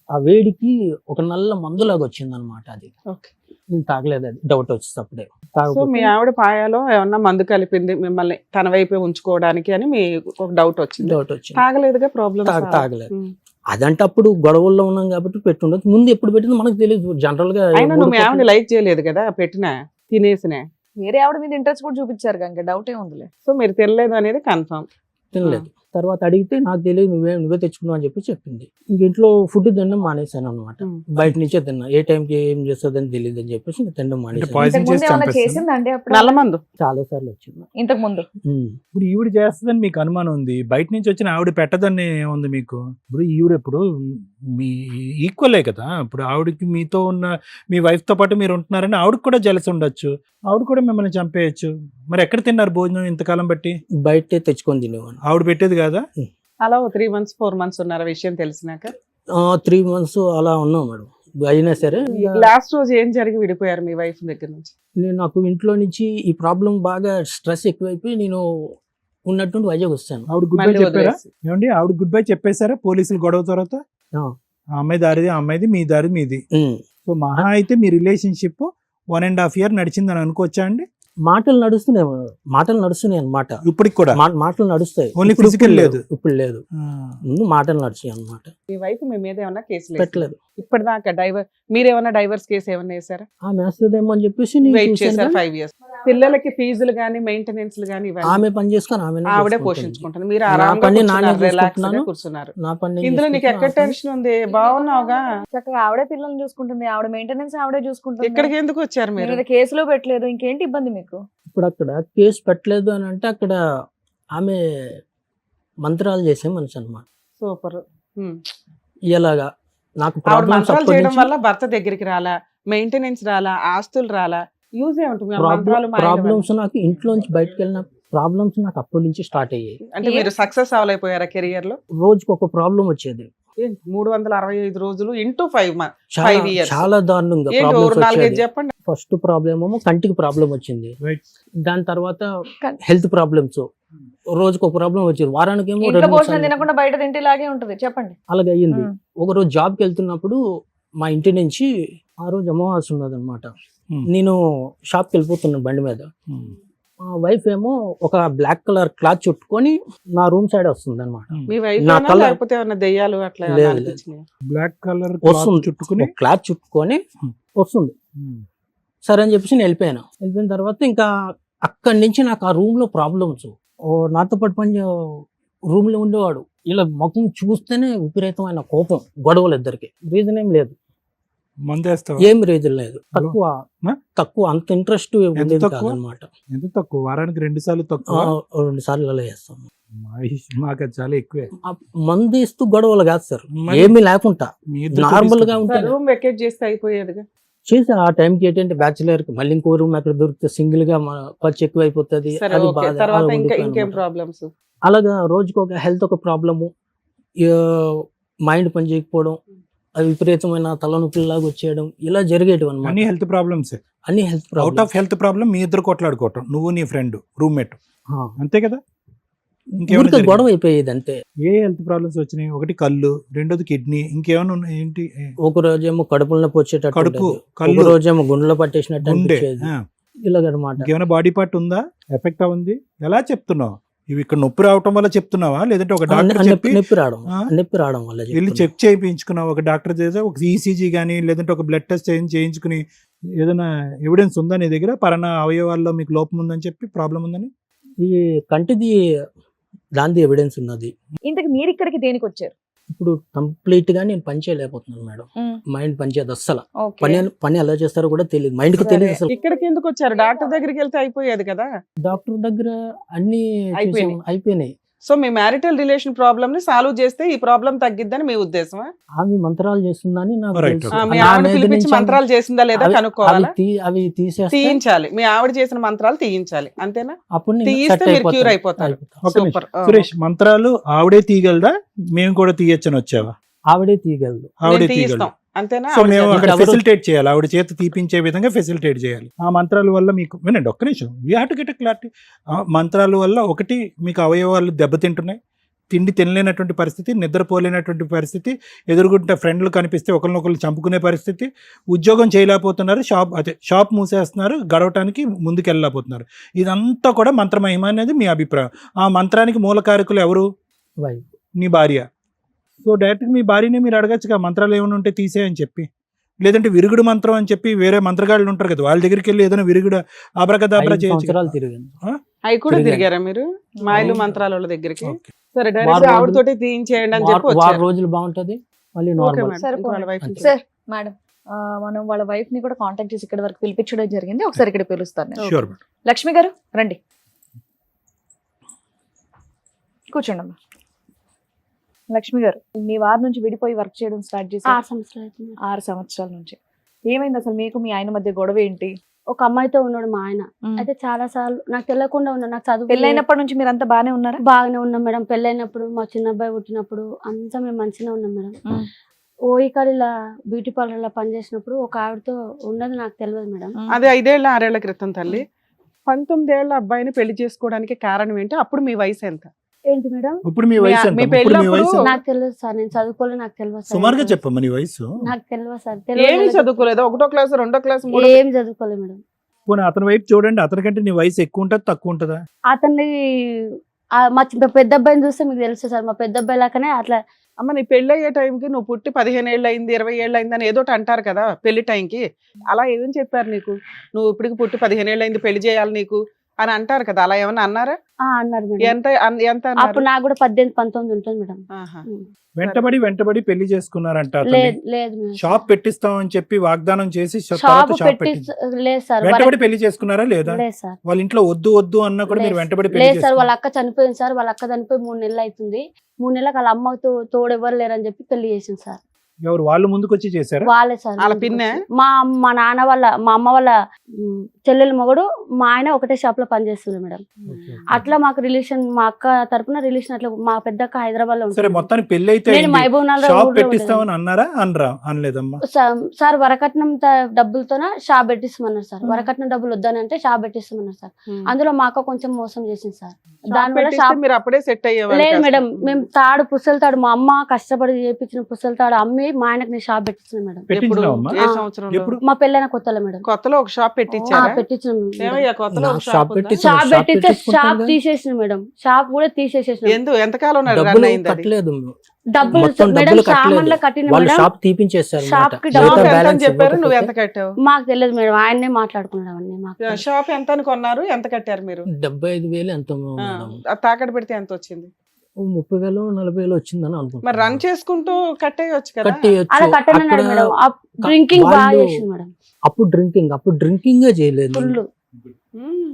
ఆ వేడికి ఒక నల్ల మందులాగా వచ్చింది అనమాట. అది ఓకే. నేను తాగలేదు, అది డౌట్ వచ్చేసి అప్పుడే సో మీ తాగకపోతే ఆవిడ పాయాలో ఏమన్నా మందు కలిపింది మిమ్మల్ని తన వైపే ఉంచుకోవడానికి అని మీ ఒక డౌట్ వచ్చింది. డౌట్ వచ్చింది, తాగలేదుగా, ప్రాబ్లమ్ తాగలేదు. అదంటే అప్పుడు గొడవల్లో ఉన్నాం కాబట్టి పెట్టుండదు. ముందు ఎప్పుడు పెట్టిందో మనకు తెలియదు జనరల్ గా. అయినా నువ్వు మీ ఆవిడ లైక్ చేయలేదు కదా పెట్టిన తినేసినే. వేరే ఆవిడ మీద ఇంట్రెస్ట్ కూడా చూపించారు కనుక డౌట్ ఏ ఉందిలే. సో మీరు తినలేదు అనేది కన్ఫర్మ్. తినలేదు. తర్వాత అడిగితే నాకు తెలియదు, నువ్వే తెచ్చుకున్నావు అని చెప్పి చెప్పింది. ఇంక ఇంట్లో ఫుడ్ తినడం మానేశాను అనమాట. బయట నుంచే తిన్నా, ఏ టైంకి ఏం చేస్తుందని తెలియదు అని చెప్పేసి ఇంక తినడం మానేశాను. poison ఇంతకు ముందు చేసి ఏమన్నా చంపేస్తాను. చేసిందండి అప్పుడు? నల్ల మందు చాలా సార్లు వచ్చింది. ఇంతకు ముందు ఇప్పుడు ఈవిడ చేస్తుందని మీకు అనుమానం ఉంది, బయట నుంచి వచ్చిన ఆవిడ పెట్టదని ఏముంది మీకు? ఇప్పుడు ఈవిడ ఇప్పుడు మీ ఈక్వలే కదా. ఇప్పుడు ఆవిడకి మీతో ఉన్న మీ వైఫ్ తో పాటు మీరు ఉంటున్నారని ఆవిడకి కూడా జలసి ఉండొచ్చు, ఆవిడ కూడా మిమ్మల్ని చంపేయచ్చు. మరి ఎక్కడ తిన్నారు భోజనం ఇంతకాలం బట్టి? బయటే తెచ్చుకొని తినేవాడిని. ఆవిడ పెట్టేది కాదా? అలా 3 months 4 months ఉన్నారు విషయం తెలిసినాక. 3 months అలా ఉన్నాం మేడం. అయినా సరే లాస్ట్ రోజు ఏం జరిగి విడిపోయారు మీ వైఫ్ దగ్గర నుంచి? నాకు ఇంట్లో నుంచి ఈ ప్రాబ్లం బాగా స్ట్రెస్ ఎక్కువైపోయి నేను ఉన్నట్టుండి వైజాగ్ వస్తాను. ఆవిడ గుడ్ బై మళ్ళీ చెప్పారా? వదిలేసి. ఏమండి ఆవిడ గుడ్ బై చెప్పేశారా పోలీసులు గొడవ తర్వాత? ఆ. ఆ అమ్మాయి దారిది ఆ అమ్మాయిది, మీ దారి మీది. ఉమ్. సో మహా అయితే మీ రిలేషన్షిప్ 1.5 year నడిచిందని అనుకోవచ్చా అండి? మాటలు నడుస్తున్నాయి అన్నమాట. ఇప్పటికి కూడా మాటలు నడుస్తాయి. Only ఇప్పుడు physical లేదు. ఇప్పుడు లేదు, ముందు మాటలు నడిచాయి అన్నమాట. మీ వైఫ్ మీ మీద ఏమన్నా కేసులు పెట్టలేదు. ఇప్పటిదాకా మీరేమన్నా డైవర్స్ కేసు ఏమన్నా వేసారా? ఆమె వేస్తుందేమో అని చెప్పేసి నేను వెయిట్ చూశాను చేశారు కానీ 5 years. పిల్లలకి ఫీజులు గానీ మెయింటెనెన్స్ గానీ ఇవన్నీ ఆమె పని చేసుకొని ఆవిడే పోషించుకుంటుంది. మీరు నా ఆరాంగా పని నానే రిలాక్స్ గా చూసుకుంటున్నాను. కూర్చున్నారు. నా పని ఇందులో నీకు ఎక్కడ టెన్షన్ ఉంది? బాగున్నావుగా. చక్కగా ఆవిడే పిల్లల్ని చూసుకుంటుంది, ఆవిడ మెయింటెనెన్స్ ఆవిడే చూసుకుంటుంది. ఇక్కడికి ఎందుకు వచ్చారు మీరు మీరు? ఏదో కేసులో పెట్టలేదు, ఇంకేంటి ఇబ్బంది మీకు? ఇప్పుడు అక్కడ కేసు పెట్టలేదు అని అంటే అక్కడ ఆమె మంత్రాలు చేసే మనిషి అనమాట. సూపర్. ఇలాగా నాకు ఆవిడ ప్రాబ్లమ్స్ మంత్రాలు అప్పటి చేయడం నుంచి వల్ల భర్త దగ్గరికి రాలా, మెయింటెనెన్స్ రాలా, ఆస్తులు రాలా, యూజ్ ఏముంటుంది? ఆ మంత్రాలు మాయడం వల్ల. ప్రాబ్లమ్స్ నాకు ఇంట్లోంచి బయటకు వెళ్ళిన ప్రాబ్లమ్స్ నాకు అప్పటి నుంచి స్టార్ట్ అయ్యాయి. అంటే మీరు సక్సెస్ అవ్వలేకపోయారా కెరియర్ లో? రోజుకి ఒక ప్రాబ్లం వచ్చేది. 365 రోజులు ఇంటూ 5 చాలా 5 years. చాలా దారుణంగా ఏంటి ప్రాబ్లమ్స్ 4-5 వచ్చేది. చెప్పండి. ఫస్ట్ ప్రాబ్లమ్ ఏమో కంటికి ప్రాబ్లం వచ్చింది. Right. దాని తర్వాత కం- హెల్త్ ప్రాబ్లమ్స్, రోజుకి ఒక ప్రాబ్లం వచ్చేది. వారానికి ఏమో ఇంట్లో 2-3 భోజనం సార్లు. తినకుండా బయట తింటేలాగే ఉంటది. చెప్పండి. అలాగే అయ్యింది. ఉమ్. ఒకరోజు జాబ్కి వెళ్తున్నప్పుడు మా ఇంటి నుంచి ఆ రోజు అమావాస్య ఉన్నది అనమాట. నేను షాప్కి వెళ్ళిపోతున్నాను బండి మీద. మా వైఫ్ ఏమో ఒక బ్లాక్ కలర్ క్లాత్ చుట్టుకొని నా రూమ్ సైడ్ వస్తుంది అనమాట. మీ వైఫ్ నా కళ్ళ- లేకపోతే ఏమన్నా దెయ్యాలు అట్లా లేదు, అనిపించినాయి? బ్లాక్ కలర్ వస్తుంది చుట్టుకుని క్లాత్ చుట్టుకొని వస్తుంది. సరే అని చెప్పేసి నేను వెళ్ళిపోయాను. వెళ్ళిపోయిన తర్వాత ఇంకా అక్కడి నుంచి నాకు ఆ రూమ్ లో ప్రాబ్లమ్స్. నాతో పాటు పని రూమ్ లో ఉండేవాడు. ఇలా ముఖం చూస్తేనే విపరీతమైన కోపం, గొడవలు ఇద్దరికి. రీజన్ ఏం లేదు, మందేస్తావా? ఏం రీజన్ లేదు. తక్కువ ఆ? తక్కువ అంత ఇంట్రెస్ట్ ఉండేది తక్కువ? కాదనమాట. ఎంత తక్కువ? వారానికి 2 సార్లు తక్కువ? 2 సార్లు అలా చేస్తాం. మాకు అది చాలా ఎక్కువే. ఆ మందు ఇస్తూ గొడవలు కాదు సార్, మరి ఏమీ లేకుండా మీ ఇద్దరు నార్మల్ గా చూపిస్తారు. ఉంటుంది. రూమ్ వెకేట్ చేస్తే అయిపోయేదిగా. చేసి ఆ టైంకి ఏంటంటే బ్యాచులర్ కి మళ్ళీ ఇంకో రూమ్ ఎక్కడ దొరికితే సింగిల్ గా ఖర్చు ఎక్కువ అయిపోతుంది. సరే అది ఓకే. బాధ. తర్వాత అలా ఇంకా ఇంకేం ఉండిపోయాను. ప్రాబ్లమ్స్? అలాగా రోజుకి ఒక హెల్త్ ఒక ప్రాబ్లము, మైండ్ పని చేయకపోవడం, అది విపరీతమైన తలనొప్పిలాగా వచ్చేయడం, ఇలా జరిగేటివి అన్ని అనమాట. Health problems. అన్ని health out problem. Of health problem మీ ఇద్దరు కొట్లాడుకోవటం, నువ్వు నీ ఫ్రెండ్ రూమ్మేట్, అంతే కదా? ఇంకేమైనా ఊరికే జరిగిందా? గొడవ అయిపోయేది అంతే. ఏ హెల్త్ ప్రాబ్లమ్స్ వచ్చినాయి? ఒకటి కళ్ళు, రెండోది కిడ్నీ, ఇంకేమైనా ఉన్నాయి ఏంటి? ఒక రోజేమో కడుపులో నొప్పి వచ్చేటట్టు కడుపు, ఉండేది. ఒక కళ్ళు, రోజేమో గుండెలో పట్టేసినట్టు గుండె. అనిపించేది. ఆ. ఇలాగనమాట. ఇంకేమైనా బాడీ పార్ట్ ఉందా ఎఫెక్ట్ ఉంది? ఎలా చెప్తున్నావు? ఇవి ఇక్కడ నొప్పి రావటం వల్ల చెప్తున్నావా, లేదంటే ఒక డాక్టర్ చెప్పి నొప్పి రావడం, ఆ? నొప్పి రావడం వల్ల వెళ్ళి చెప్తున్నా. చెక్ చేయించుకున్నావు? ఒక డాక్టర్ చేసే ఒక ఈసీజీ కానీ లేదంటే ఒక బ్లడ్ టెస్ట్ చేయించుకుని ఏదైనా ఎవిడెన్స్ ఉందా నీ దగ్గర? పలానా అవయవాల్లో మీకు లోపం ఉందని చెప్పి ప్రాబ్లం ఉందని? ఈ కంటిది దాని ఎవిడెన్స్ ఉన్నది. ఇంతకు మీరు ఇక్కడికి దేనికి వచ్చారు? ఇప్పుడు కంప్లీట్ గా నేను పని చేయలేకపోతున్నాను మేడం. మైండ్ పని చేయదు అస్సలు. ఓకే. పని ఎలా చేస్తారో కూడా తెలియదు, మైండ్ కి తెలియదు అసలు. ఇక్కడికి ఎందుకు వచ్చారు? డాక్టర్ దగ్గరికి వెళ్తే అయిపోయేది కదా. డాక్టర్ దగ్గర అన్ని అయిపోయినాయి. చూసాం, అయిపోయినాయి. సో మీ మ్యారిటల్ రిలేషన్ ప్రాబ్లమ్ ని సాల్వ్ చేస్తే ఈ ప్రాబ్లం తగ్గిద్దని మీ ఉద్దేశమా? ఆమె మంత్రాలు చేస్తుందని నాకు Right, తెలుసు. okay. మీ నా ఆవిడ మీద పిలిపించి నుంచి మంత్రాలు చేసిందా లేదా అవి- కనుక్కోవాలా? అవి తీసేస్తే తీయించాలి. మీ ఆవిడ చేసిన మంత్రాలు తీయించాలి, అంతేనా? అప్పుడు నేను తీయిస్తే set మీరు క్యూర్ అయిపోతాను. అయిపోతారు. ఒక సూపర్. సురేష్, మంత్రాలు ఆవిడే తీయగలదా? మేము కూడా తీయచ్చని వచ్చావా? ఆవిడే తీయగలదు. ఆవిడే మేము తీయిస్తాం, తీయగలదు. అంతేనా? సో ఆవిడ మేము చేత- అక్కడ ఎవరు- ఫెసిలిటేట్ చేయాలి, ఆవిడ చేత తీపించే విధంగా ఫెసిలిటేట్ చేయాలి. ఆ మంత్రాల వల్ల మీకు వినండి ఒక్క నిమిషం, we have to get a clarity. మంత్రాల వల్ల ఒకటి మీకు అవయవాలు దెబ్బతింటున్నాయి, తిండి తినలేనటువంటి పరిస్థితి, నిద్రపోలేనటువంటి పరిస్థితి, ఎదురుగుంటే ఫ్రెండ్లు కనిపిస్తే ఒకరినొకరు చంపుకునే పరిస్థితి, ఉద్యోగం చేయలేకపోతున్నారు, షాప్ మూసేస్తున్నారు, గడవటానికి ముందుకు వెళ్ళలేకపోతున్నారు. ఇదంతా కూడా మంత్రమహిమ అనేది మీ అభిప్రాయం. ఆ మంత్రానికి మూలకారకులు ఎవరు? వైఫ్. నీ భార్య. సో డైరెక్ట్గా మీ భార్యనే మీరు అడగచ్చుగా మంత్రాలు ఏమైనా ఉంటే తీసేయని చెప్పి, లేదంటే విరుగుడు మంత్రం అని చెప్పి వేరే మంత్రగాళ్ళు ఉంటారు కదా, వాళ్ళ దగ్గరికి వెళ్ళి ఏదైనా విరుగుడు ఆబ్రకదాబ్రా 5 చేయొచ్చు. సంవత్సరాలు తిరిగాను. అవి కూడా తిరిగాను. తిరిగారా మీరు? మాయలు అవును. మంత్రాల వాళ్ళ దగ్గరికి? ఓకే. సరే, వారం డైరెక్ట్ రోజులు- ఆవిడతోటి తీయించేయండి అని చెప్పి వారం వచ్చారు. రోజులు బాగుంటది, మళ్ళీ ఓకే నార్మల్. మేడం, సరే, ఇంకో వాళ్ళ వైఫ్ అంతే. సార్ మేడం, మనం వాళ్ళ వైఫ్ ని కూడా కాంటాక్ట్ చేసి ఇక్కడ వరకు పిలిపించడం జరిగింది. ఒకసారి ఇక్కడ పిలుస్తాను నేను. Sure, madam. లక్ష్మి గారు రండి, కూర్చోండి అమ్మా. లక్ష్మి గారు, మీ వారి నుంచి విడిపోయి వర్క్ చేయడం స్టార్ట్ చేసి 6 సంవత్సరాలు అవుతుంది. 6 సంవత్సరాల నుంచి ఏమైంది అసలు? మీకు మీ ఆయన మధ్య గొడవ ఏంటి? ఒక అమ్మాయితో ఉన్నాడు మా ఆయన. అయితే చాలా సార్లు నాకు తెలియకుండా ఉన్నాడు. నాకు చదువు పెళ్ళైనప్పటి నుంచి మీరు అంతా బాగానే ఉన్నారా? బాగానే ఉన్నాం మేడం. పెళ్ళైనప్పుడు మా చిన్న అబ్బాయి పుట్టినప్పుడు అంతా మేము మంచిగా ఉన్నాం మేడం. ఓయికాడ ఇలా బ్యూటీ పార్లర్ లో పనిచేసినప్పుడు ఒక ఆవిడతో ఉన్నది నాకు తెలియదు మేడం. అది 5 ఏళ్ళ 6 ఏళ్ల క్రితం తల్లి. 19 ఏళ్ల అబ్బాయిని పెళ్లి చేసుకోవడానికి కారణం ఏంటి? అప్పుడు మీ వయసు ఎంత? ఏంటి మేడం? ఇప్పుడు మీ వయసు ఎంత? మీ ఇప్పుడు మీ పెళ్ళప్పుడు వయసు ఎంత? నాకు తెలియదు సార్, నేను చదువుకోలేదు, నాకు తెలియదు సార్. సుమారుగా చెప్పమ్మా నీ వయసు. నాకు తెలియదు సార్. ఏమి చదువుకోలేదు? 1వ క్లాస్, 2వ క్లాస్, 3వ ఏం చదువుకోలేదు మేడం. పోనీ అతని వైపు చూడండి, అతనికంటే నీ వయసు ఎక్కువ ఉంటుందా తక్కువ ఉంటుందా? అతన్ని మా పెద్ద అబ్బాయిని చూస్తే మీకు తెలుసు సార్, మా పెద్ద అబ్బాయి లాగానే అట్లా. అమ్మ నీ పెళ్లి అయ్యే టైంకి నువ్వు పుట్టి 15 ఏళ్ళు అయింది 20 ఏళ్ళు అయింది అని ఏదోటి అంటారు కదా పెళ్లి టైంకి, అలా ఏం చెప్పారు నీకు? నువ్వు ఇప్పటికి పుట్టి 15 ఏళ్ళు అయింది పెళ్లి చేయాలి నీకు అని అంటారు కదా, అలా ఏమన్నా అన్నారా? అన్నారు మేడం. ఎంత ఎంత అన్నారు? అప్పుడు నాకు కూడా 18-19 ఉంటుంది మేడం. ఆహా. వెంటబడి పెళ్లి చేసుకున్నారంట. లేదు లేదు మేడం. షాప్ పెట్టిస్తామని చెప్పి వాగ్దానం చేసి షాప్ పెట్టి లేదు సార్. వెంటబడి పెళ్లి చేసుకున్నారా లేదా? లేదు సార్. వాళ్ళ ఇంట్లో వద్దు అన్నా కూడా మీరు వెంటబడి పెళ్లి లేదు సార్. వాళ్ళ అక్క చనిపోయింది సార్. వాళ్ళ అక్క చనిపోయి 3 నెలలు అవుతుంది. 3 నెలలకు వాళ్ళ అమ్మతో తోడు ఎవరు లేరని చెప్పి పెళ్లి చేసింది సార్. ఎవరు వాళ్ళు ముందుకు వచ్చి చేశారా? వాళ్ళే సార్. వాళ్ళ పిన్నే? మా నాన్న వాళ్ళ, మా అమ్మ వాళ్ళ చెల్లెల మొగడు, మా ఆయన ఒకటే షాప్ లో పనిచేస్తుంది మేడం. అట్లా మాకు రిలేషన్, మా అక్క తరపున రిలేషన్ అట్లా. మా పెద్ద అక్క హైదరాబాద్ లో సరే, మొత్తానికి పెళ్లి అయితే నేను మహబూబ్ నగర్ షాప్ ఊర్లో పెట్టిస్తామని అన్నారా? అనలేదమ్మా. సార్ వరకట్నం డబ్బులతోన షాప్ పెట్టిస్తామన్నారు సార్. వరకట్నం డబ్బులు వద్దానంటే షాప్ పెట్టిస్తామన్నారు సార్. అందులో మా అక్క కొంచెం మోసం చేసింది సార్. దానివల్ల షాప్ మీరు అప్పుడే సెట్ అయ్యేవారు? లేదు మేడం, మేము పుస్తల తాడు మా అమ్మ కష్టపడి చేపించిన పుస్తల తాడు అమ్మి మా ఆయనకు నేను షాప్ పెట్టించాను మేడం. పెట్టించినావమ్మా? ఏ సంవత్సరంలో? ఎప్పుడు? మా పెళ్ళైన కొత్తలో మేడం. కొత్తలో ఒక షాప్ పెట్టించారా? పెట్టించాను మేడం. ఏమయ్యా కొత్తలో ఒక షాప్ షాప్ ఉందా? పెట్టి షాప్ షాప్ పెట్టిస్తే పెట్టించుకుంటాం షాప్ కదా. తీసేసిన మేడం. షాప్ కూడా తీసేసేసిన. ఎంతకాలం రన్ డబ్బులు అయింది అది? కట్టలేదు, డబ్బులు మొత్తం మేడం డబ్బులు సామాన్లు కట్టలేదు. కట్టిన వాళ్ళు మేడం. షాప్ తీపించేస్తారు షాప్ కి షాప్ డబ్బులు ఎంత అని చెప్పారు, నువ్వు ఎంత కట్టావు? మాకు తెలియదు మేడం. ఆయన్నే మాట్లాడుకున్నాడు అవన్నీ. మాకు షాప్ ఎంత అని కొన్నారు, ఎంత కట్టారు మీరు? 75,000 ఎంత ఆ, ఆ తాకట్టు పెడితే ఎంత వచ్చింది? 30,000 40,000 వచ్చిందని అనుకుంటా. మరి రన్ చేసుకుంటూ కట్టేయచ్చు కదా. అలా కట్టనన్నాడు మేడం. డ్రింకింగ్ బాగా చేసింది మేడం. అప్పుడు డ్రింకింగ్ చేయలేదు. ఫుల్ ఉమ్.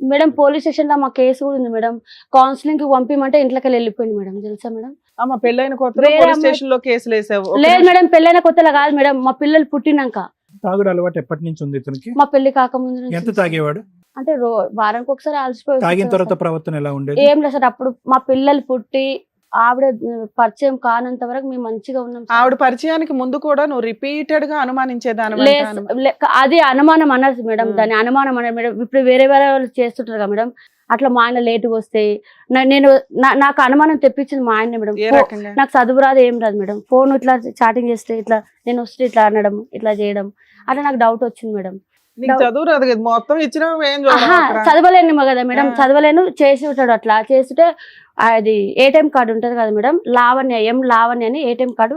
మేడం. పోలీస్ స్టేషన్ లో మా కేసు కూడా ఉంది మేడం. కౌన్సిలింగ్ కి పంపిమంటే ఇంట్లోకి వెళ్ళిపోయింది మేడం. తెలుసా మేడం? అమ్మ పెళ్ళైన కొత్తలో వేరే పోలీస్ అమ్మాయి- స్టేషన్ లో కేసులు వేసావు? లేదు మేడం, పెళ్ళైన కొత్తలో కాదు మేడం. మా పిల్లలు పుట్టినాక. తాగుడు అలవాటు ఎప్పటి నుంచి ఉంది ఇతనికి? మా పెళ్లి కాకముందు నుంచి. ఎంత తాగేవాడు? అంటే వారానికి ఒకసారి అలసిపోయి తాగిన తర్వాత ప్రవర్తన ఎలా ఉండేది? ఏం లేదు సార్. అప్పుడు మా పిల్లలు పుట్టి ఆవిడ పరిచయం కానంత వరకు మేము మంచిగా ఉన్నాం సార్. ఆవిడ పరిచయానికి ముందు కూడా నువ్వు రిపీటెడ్ గా అనుమానించేదాని? అది అనుమానం అన్నది మేడం. Hmm. దాని అనుమానం అన్నది మేడం. ఇప్పుడు వేరే వాళ్ళు చేస్తుంటారు కదా మేడం. అట్లా మా ఆయన లేటుగా వస్తే నాకు అనుమానం తెప్పించింది మా ఆయన మేడం. ఏ రకంగా? నాకు చదువు రాదు, ఏం రాదు మేడం. ఫోన్ ఇట్లా చాటింగ్ చేస్తే ఇట్లా నేను వస్తే ఇట్లా అనడం, ఇట్లా చేయడం, అట్లా నాకు డౌట్ వచ్చింది మేడం. నీకు చదువు రాదు కదా, మొత్తం ఇచ్చిన ఏం ఆహా, చదవలేను కదా మేడం. చదవలేను. చేసి ఉంటాడు. అట్లా చేస్తుంటే అది ఏటీఎం కార్డు ఉంటది కదా మేడం, లావణ్య అని ఏటీఎం కార్డు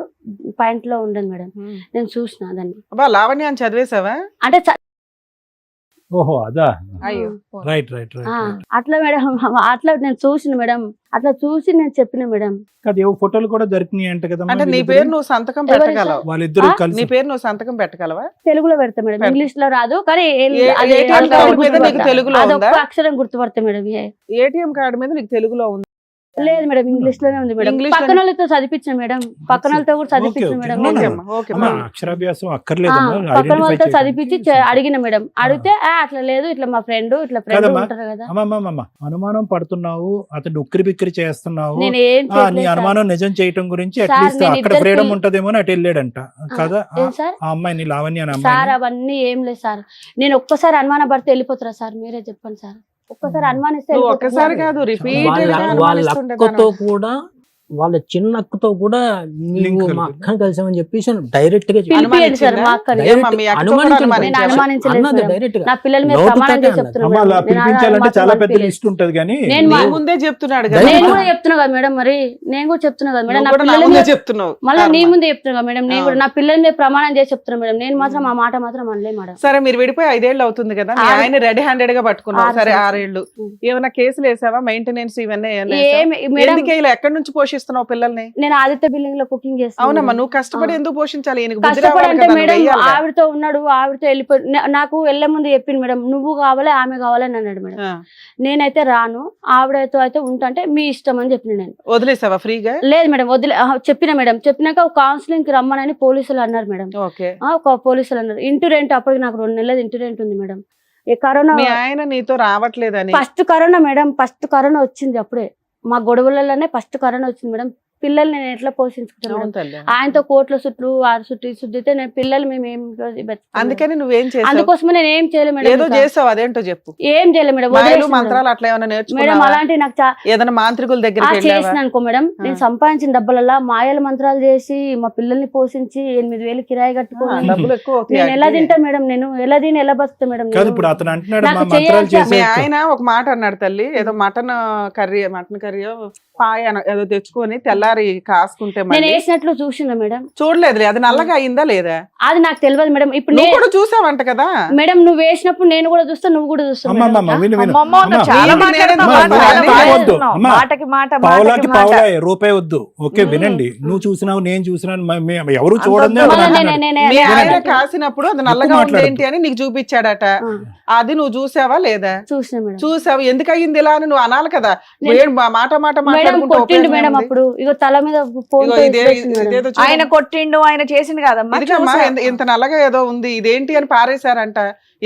పాయింట్ లో ఉండదు మేడం. నేను చూసిన దాన్ని. అబ్బా, లావణ్య అని చదివేశావా? అంటే ఓహో, అదా. అయ్యో. రైట్. అట్లా మేడం. అట్లా నేను చూసిన మేడం. అట్లా చూసి నేను చెప్పిన మేడం. అది ఫోటోలు కూడా దొరికినాయి అంట కదా. అంటే నీ పేరు నువ్వు సంతకం పెట్టగలవు? వాళ్ళిద్దరు ఆ? నీ కలిసి పేరు నువ్వు సంతకం పెట్టగలవా? తెలుగులో పెడతా మేడం. పెడతా. ఇంగ్లీష్ లో రాదు కానీ ATM కార్డు మీద నీకు తెలుగులో ఉందా? అదొక్క అక్షరం గుర్తుపడతా మేడం. ఏటీఎం కార్డు మీద నీకు తెలుగులో ఉంది? లేదు మేడం, ఇంగ్లీష్ లోనే ఉంది మేడం. ఇంగ్లీష్ పక్కన వాళ్ళతో చదివించిన మేడం. పక్కన వాళ్ళతో కూడా చదివించిన మేడం. No, no. ఓకే అమ్మా, ఓకే అమ్మా, అమ్మా. అక్షరాభ్యాసం అక్కర్లేదమ్మా. పక్కన వాళ్ళతో చదివించి అడిగిన మేడం. అడిగితే అట్లా లేదు, ఇట్లా మా ఫ్రెండ్ కదమ్మా. ఉంటారు కదా. అమ్మమ్మ అనుమానం పడుతున్నావు, అతను ఉక్కిరి బిక్కిరి చేస్తున్నావు. నేను ఏం నీ చేయట్లేదు సార్. అనుమానం నిజం చేయటం గురించి సార్, అట్లీస్ట్ నేను అక్కడ ఇద్దరికి- ఫ్రీడమ్ ఉంటదేమో అని అటు వెళ్ళాడంట కదా. ఏం సార్? ఆ అమ్మాయిని లావణ్య అనే సార్ అమ్మాయి అవన్నీ ఏం లేదు సార్. నేను ఒక్కసారి అనుమాన పడితే వెళ్ళిపోతారా సార్? మీరే చెప్పండి సార్. ఒక్కసారి అనుమానిస్తే నువ్వు వెళ్ళిపోతారా? ఒక్కసారి కాదు, రిపీటెడ్ గా వాళ్ళ అనుమానిస్తుండే అక్కతో కూడా, వాళ్ళ చిన్న అక్కతో కూడా Link నువ్వు మా ఉంది. అక్కని కలిసామని చెప్పేసి డైరెక్ట్ గా చెప్పి- పిలిపియండి సార్ మా అక్కని. Direct ఏమ్మా, మీ అక్కతో అనుమానించలేదు. కూడా నేను అనుమానించావా? అనుమానించలేదు అన్నది మేడం. డైరెక్ట్ గా. నా పిల్లల మీద నోటు ప్రమాణం తోటే చేసి అన్నది. చెప్తున్నా అమ్మ, మేడం. అలా నేను పిలిపించాలంటే మాత్రం చాలా పెద్ద పంపించలేదు. లిస్ట్ ఉంటది కానీ నేను నీ మా- ముందే చెప్తున్నాడు కదా. నేను కూడా చెప్తున్నా కదా మేడం. మరి నేను కూడా చెప్తున్నా కదా మేడం. నువ్వు నా కూడా నా పిల్లల ముందే మీద చెప్తున్నావు. మళ్ళీ నీ ముందే చెప్తున్నా కదా మేడం. నేను కూడా అవును. నా పిల్లల మీద ప్రమాణం చేసి చెప్తున్నా మేడం. నేను మాత్రం ఆ మాట మాత్రం అనలే మేడం. సరే, మీరు విడిపోయి 5 ఏళ్ళు అవుతుంది కదా, మీ 6 ఆయన రెడీ హ్యాండెడ్ గా పట్టుకున్నావు. 6 సరే, సంవత్సరాలు. 6 ఏళ్ళు ఉం. ఏమైనా కేసులు వేసావా? మెయింటెనెన్స్ ఇవన్నీ ఏమైనా వేసావా? ఏమి మేడం, ఎందుకే ఇలా ఎక్కడి నుంచి పోషిస్తున్నావు పిల్లల్ని? నేను ఆదిత్య బిల్డింగ్ లో కుకింగ్ చేస్తాను. అవునమ్మా, నువ్వు కష్టపడి ఎందుకు పోషించాలి? ఈయనకు బుద్ధి కష్టపడి రావాలి అంటే కదా, నువ్వు మేడం వెయ్యాలి కదా. ఆవిడతో ఉన్నాడు, ఆవిడతో వెళ్ళిపోయి నాకు వెళ్ళే ముందు చెప్పింది మేడం, నువ్వు కావాలి ఆమె కావాలని అన్నాడు మేడం. ఆ. నేనైతే రాను, ఆవిడతో అయితే ఉంటే మీ ఇష్టం అని చెప్పిన నేను. వదిలేసావా ఫ్రీగా? లేదు మేడం, చెప్పిన మేడం. చెప్పినాక ఒక కౌన్సిలింగ్ కి రమ్మనని పోలీసులు అన్నారు మేడం. ఓకే. ఒక పోలీసులు అన్నారు. ఇంటి రెంట్ అప్పటికి నాకు 2 నెలలు ఇంటి రెంట్ ఉంది మేడం. ఈ కరోనా మీ ఆయన నీతో రావట్లేదని? First corona madam. First corona వచ్చింది అప్పుడే. మా గొడవలలోనే ఫస్ట్ కరోనా వచ్చింది మేడం. పిల్లల్ని నేను ఎట్లా పోషించుకుంటాను అవును మేడం? తల్లి. ఆయనతో కోట్ల చుట్టూ ఆరు చుట్టూ ఈ చుట్టూ అయితే నేను పిల్లలు మేము ఏం బతుకుతాం మేడం? అందుకని నువ్వేం చేసావు? అందుకోసమే నేను ఏం చేయలేదు మేడం. ఏదో ఇంకా. చేసావు, అదేంటో చెప్పు. ఏం చేయలేదు మేడం. మాయలు వదిలేసాను మేడం. మంత్రాలు అట్లా ఏమైనా మేడం నేర్చుకున్నావా? అలాంటి నాకు ఏదైనా మాంత్రికుల దగ్గరికి వెళ్ళావా? చేసిన అనుకో మేడం, నేను సంపాదించిన డబ్బులల్లా మాయల మంత్రాలు చేసి మా పిల్లల్ని పోషించి 8,000 కిరాయి కట్టుకొని డబ్బులు ఎక్కువ అవుతాయి నేను ఎలా వాటికి. తింటా మేడం? నేను ఎలా తిని ఎలా బతుకుతా మేడం? కాదు నేను? ఇప్పుడు అతను అంటున్నాడు నాకు మా మంత్రాలు చేయాల్సిన- మీ చేసే ఆయన ఒక మాట అన్నాడు తల్లి, ఏదో మటన్ కర్రీ పాయ ఏదో తెచ్చుకొని తెల్లారి కాసుకుంటే నేను మళ్ళీ వేసినట్లు చూసిందా మేడం? చూడలేదులే, అది నల్లగా అయిందా లేదా? అది నాకు తెలియదు మేడం. ఇప్పుడు నువ్వు కూడా చూసావంట కదా. మేడం నువ్వు వేసినప్పుడు నేను కూడా చూస్తా, నువ్వు కూడా చూస్తావు అమ్మ మేడం. అమ్మ విను విను అమ్మమ్మ ఉన్న అమ్మ, చాలా నేను మాట్లాడుతున్నావు, నేను చాలా నేను మాట్లాడుతున్నావు. అమ్మ, మాటకి మాట పావులాకి మాటకి మాట. పావులా రూపాయి వద్దు. ఓకే వినండి, నువ్వు చూసినావు నేను చూసినాను ఎవరు చూడండి అంత మళ్ళా అతను నేనే- అంటున్నాడు. నేనే- మీ నేనే- ఆయన కాసినప్పుడు అది నల్లగా ఎక్కువ ఉంది మాట్లాడద్దు. ఏంటి అని నీకు చూపించాడట. అది నువ్వు చూసావా లేదా? చూసిన మేడం. చూసావు, ఎందుకు అయ్యింది ఇలా అని నువ్వు అనాలి కదా. నేను- ఏం మాట మేడం మాట్లాడుకుంటూ కొట్టిండు ఉపయోగం మేడం. ఏముంది? అప్పుడు ఇగో తల మీద ఫోన్ ఇగో ఇదేదో చూడు. ఆయన కొట్టిండు, ఆయన చేసింది కాదమ్మా. ఇదిగమ్మా, ఇంత నల్లగా ఏదో ఉంది, ఇదేంటి అని పారేశారంట.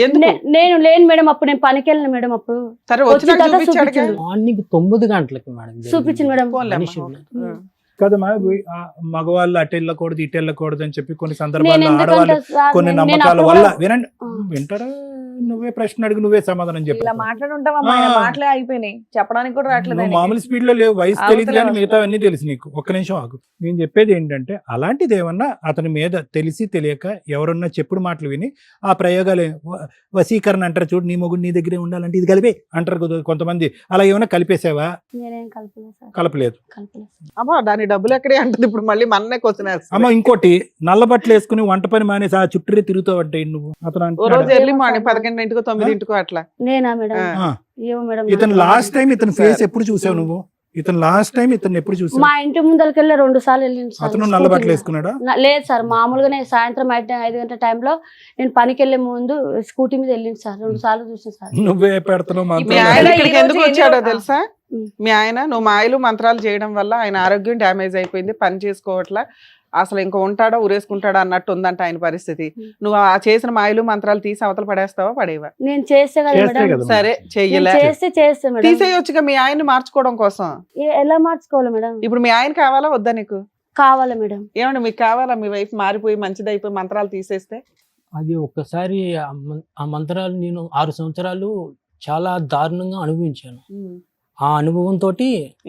ఎందుకు? నేను లేను మేడం, అప్పుడు నేను పనికి వెళ్ళిన మేడం. అప్పుడు సరే వచ్చిన వచ్చినాక తర్వాత చూపించాడు చూపించిండు. మార్నింగ్ 9 గంటలకి మేడం జరిగింది. చూపించింది మేడం. పోన్లే అమ్మ. మనిషి ఉన్నాడు. కదమ్మా మగవాళ్ళు అటు వెళ్ళకూడదు ఇటు వెళ్ళకూడదు అని చెప్పి కొన్ని నేను సందర్భాల్లో ఎందుకంటే ఆడవాళ్ళు సార్ కొన్ని నేను నమ్మకాల అప్పుడు వల్ల కూడా- వినండి ఆ. వింటారా? నువ్వే ప్రశ్న అడుగు, నువ్వే సమాధానం చెప్పు. ఇలా మాట్లాడుంటావమ్మా, ఆయన ఆ. మాటలే అయిపోయినాయి, చెప్పడానికి కూడా రావట్లేదు నువ్వు ఆయనకి. మామూలు స్పీడ్ లో లేవు, వయసు అవతల తెలియదు కానీ వస్తుంది. మిగతావన్నీ తెలుసు నీకు. ఒక్క నిమిషం ఆగు. నేను చెప్పేది ఏంటంటే అలాంటిది ఏమన్నా అతని మీద తెలిసి తెలియక ఎవరన్నా చెప్పుడు మాటలు విని ఆ ప్రయోగాలు వశీకరణ అంటారు చూడు, నీ మొగుడు నీ దగ్గరే ఉండాలంటే ఇది కలిపే అంటారు కొంతమంది. అలా ఏమైనా కలిపేసావా? నేనేం కలపలేదు సార్. కలపలేదు. కలపలేదు. అమ్మా దాని డబ్బులు ఎక్కడే అంటది ఇప్పుడు మళ్ళీ మన్నే క్వశ్చన్ అమ్మ ఇంకోటి, నల్ల బట్టలు వేసుకుని వంట పని మానేసి ఆ చుట్టూ తిరుగుతావు అంటే నువ్వు. అతను ఓ అంటున్నాడు. రోజు ఎర్లీ మార్నింగ్ 11:00 9:00 అట్లా. నేనా మేడం? ఆ. ఏమో మేడం. ఇతను లాస్ట్ టైం ఇతని ఫేస్ ఎప్పుడు చూసావు నువ్వు? ఇతను లాస్ట్ టైం ఇతను ఎప్పుడు చూసావు? మా ఇంటి ముందరికెళ్ళి 2 సార్లు వెళ్ళింది సార్. అతను నల్ల బట్టలు వేసుకున్నాడా? లేదు సార్, మామూలుగానే సాయంత్రం 5 గంటల టైంలో నేను పనికి వెళ్ళే ముందు స్కూటీ మీద వెళ్ళింది సార్. 2 సార్లు చూసాను సార్. నువ్వే పెడతావు మీ మాత్రం. ఆయన ఈ ఇక్కడికి రోజు ఎందుకు ఎన్ని వచ్చాడో రోజులు? తెలుసా? ఉం. మీ ఆయన నువ్వు మాయలు మంత్రాలు చేయడం వల్ల ఆయన ఆరోగ్యం డ్యామేజ్ అయిపోయింది, పని చేసుకోవట్లా, అసలు ఇంకా ఉంటాడో ఉరేసుకుంటాడో అన్నట్టు ఉందంట ఆయన పరిస్థితి. నువ్వు ఆ చేసిన మాయలు మంత్రాలు తీసి అవతల పడేస్తావా పడేవా? నేను చేస్తే కదా చేస్తే మేడం. కదా. సరే చెయ్యలే, చేస్తే మేడం. తీసేయొచ్చుగా మీ ఆయన్ని మార్చుకోవడం కోసం. ఎలా మార్చుకోవాలి మేడం? ఇప్పుడు మీ ఆయన కావాలా వద్దా నీకు? కావాలి మేడం. ఏమండి మీకు కావాలా మీ వైఫ్ మారిపోయి మంచిది అయిపోయి మంత్రాలు తీసేస్తే? అది ఒక్కసారి ఆ మంత్రాలు నేను 6 సంవత్సరాలు చాలా దారుణంగా అనుభవించాను. ఆ అనుభవంతో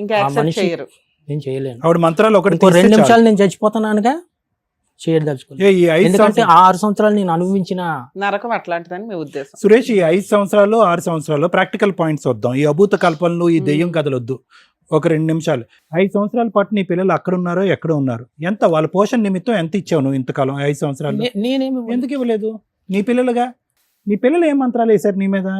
ఇంకా ఆ యాక్సెప్ట్ మనిషి చేయరు. నేను చేయలేను. ఆవిడ మంత్రాలు ఒకటి ఇంకో 2 తీస్తే చాలు. నిమిషాలు నేను చచ్చిపోతానగా చేయదలుచుకోలేదు. ఈ 5 ఎందుకంటే సంవత్సరాలు ఆ 6 సంవత్సరాలు నేను అనుభవించిన నరకం అట్లాంటిదని మీ ఉద్దేశం. సురేష్, ఈ 5 సంవత్సరాలు 6 సంవత్సరాలు ప్రాక్టికల్ పాయింట్స్ వద్దాం. ఈ అభూత కల్పనలు ఈ దెయ్యం కథలు వద్దు. ఒక 2 నిమిషాలు. 5 సంవత్సరాల పాటు నీ పిల్లలు అక్కడ ఉన్నారో ఎక్కడ ఉన్నారు? ఎంత వాళ్ళ పోషణ నిమిత్తం ఎంత ఇచ్చావు నువ్వు ఇంతకాలం 5 సంవత్సరాలు? నేనేమి ఎందుకు ఇవ్వలేదు? నీ పిల్లలుగా నీ పిల్లలు ఏం మంత్రాలు వేశారు నీ మీద?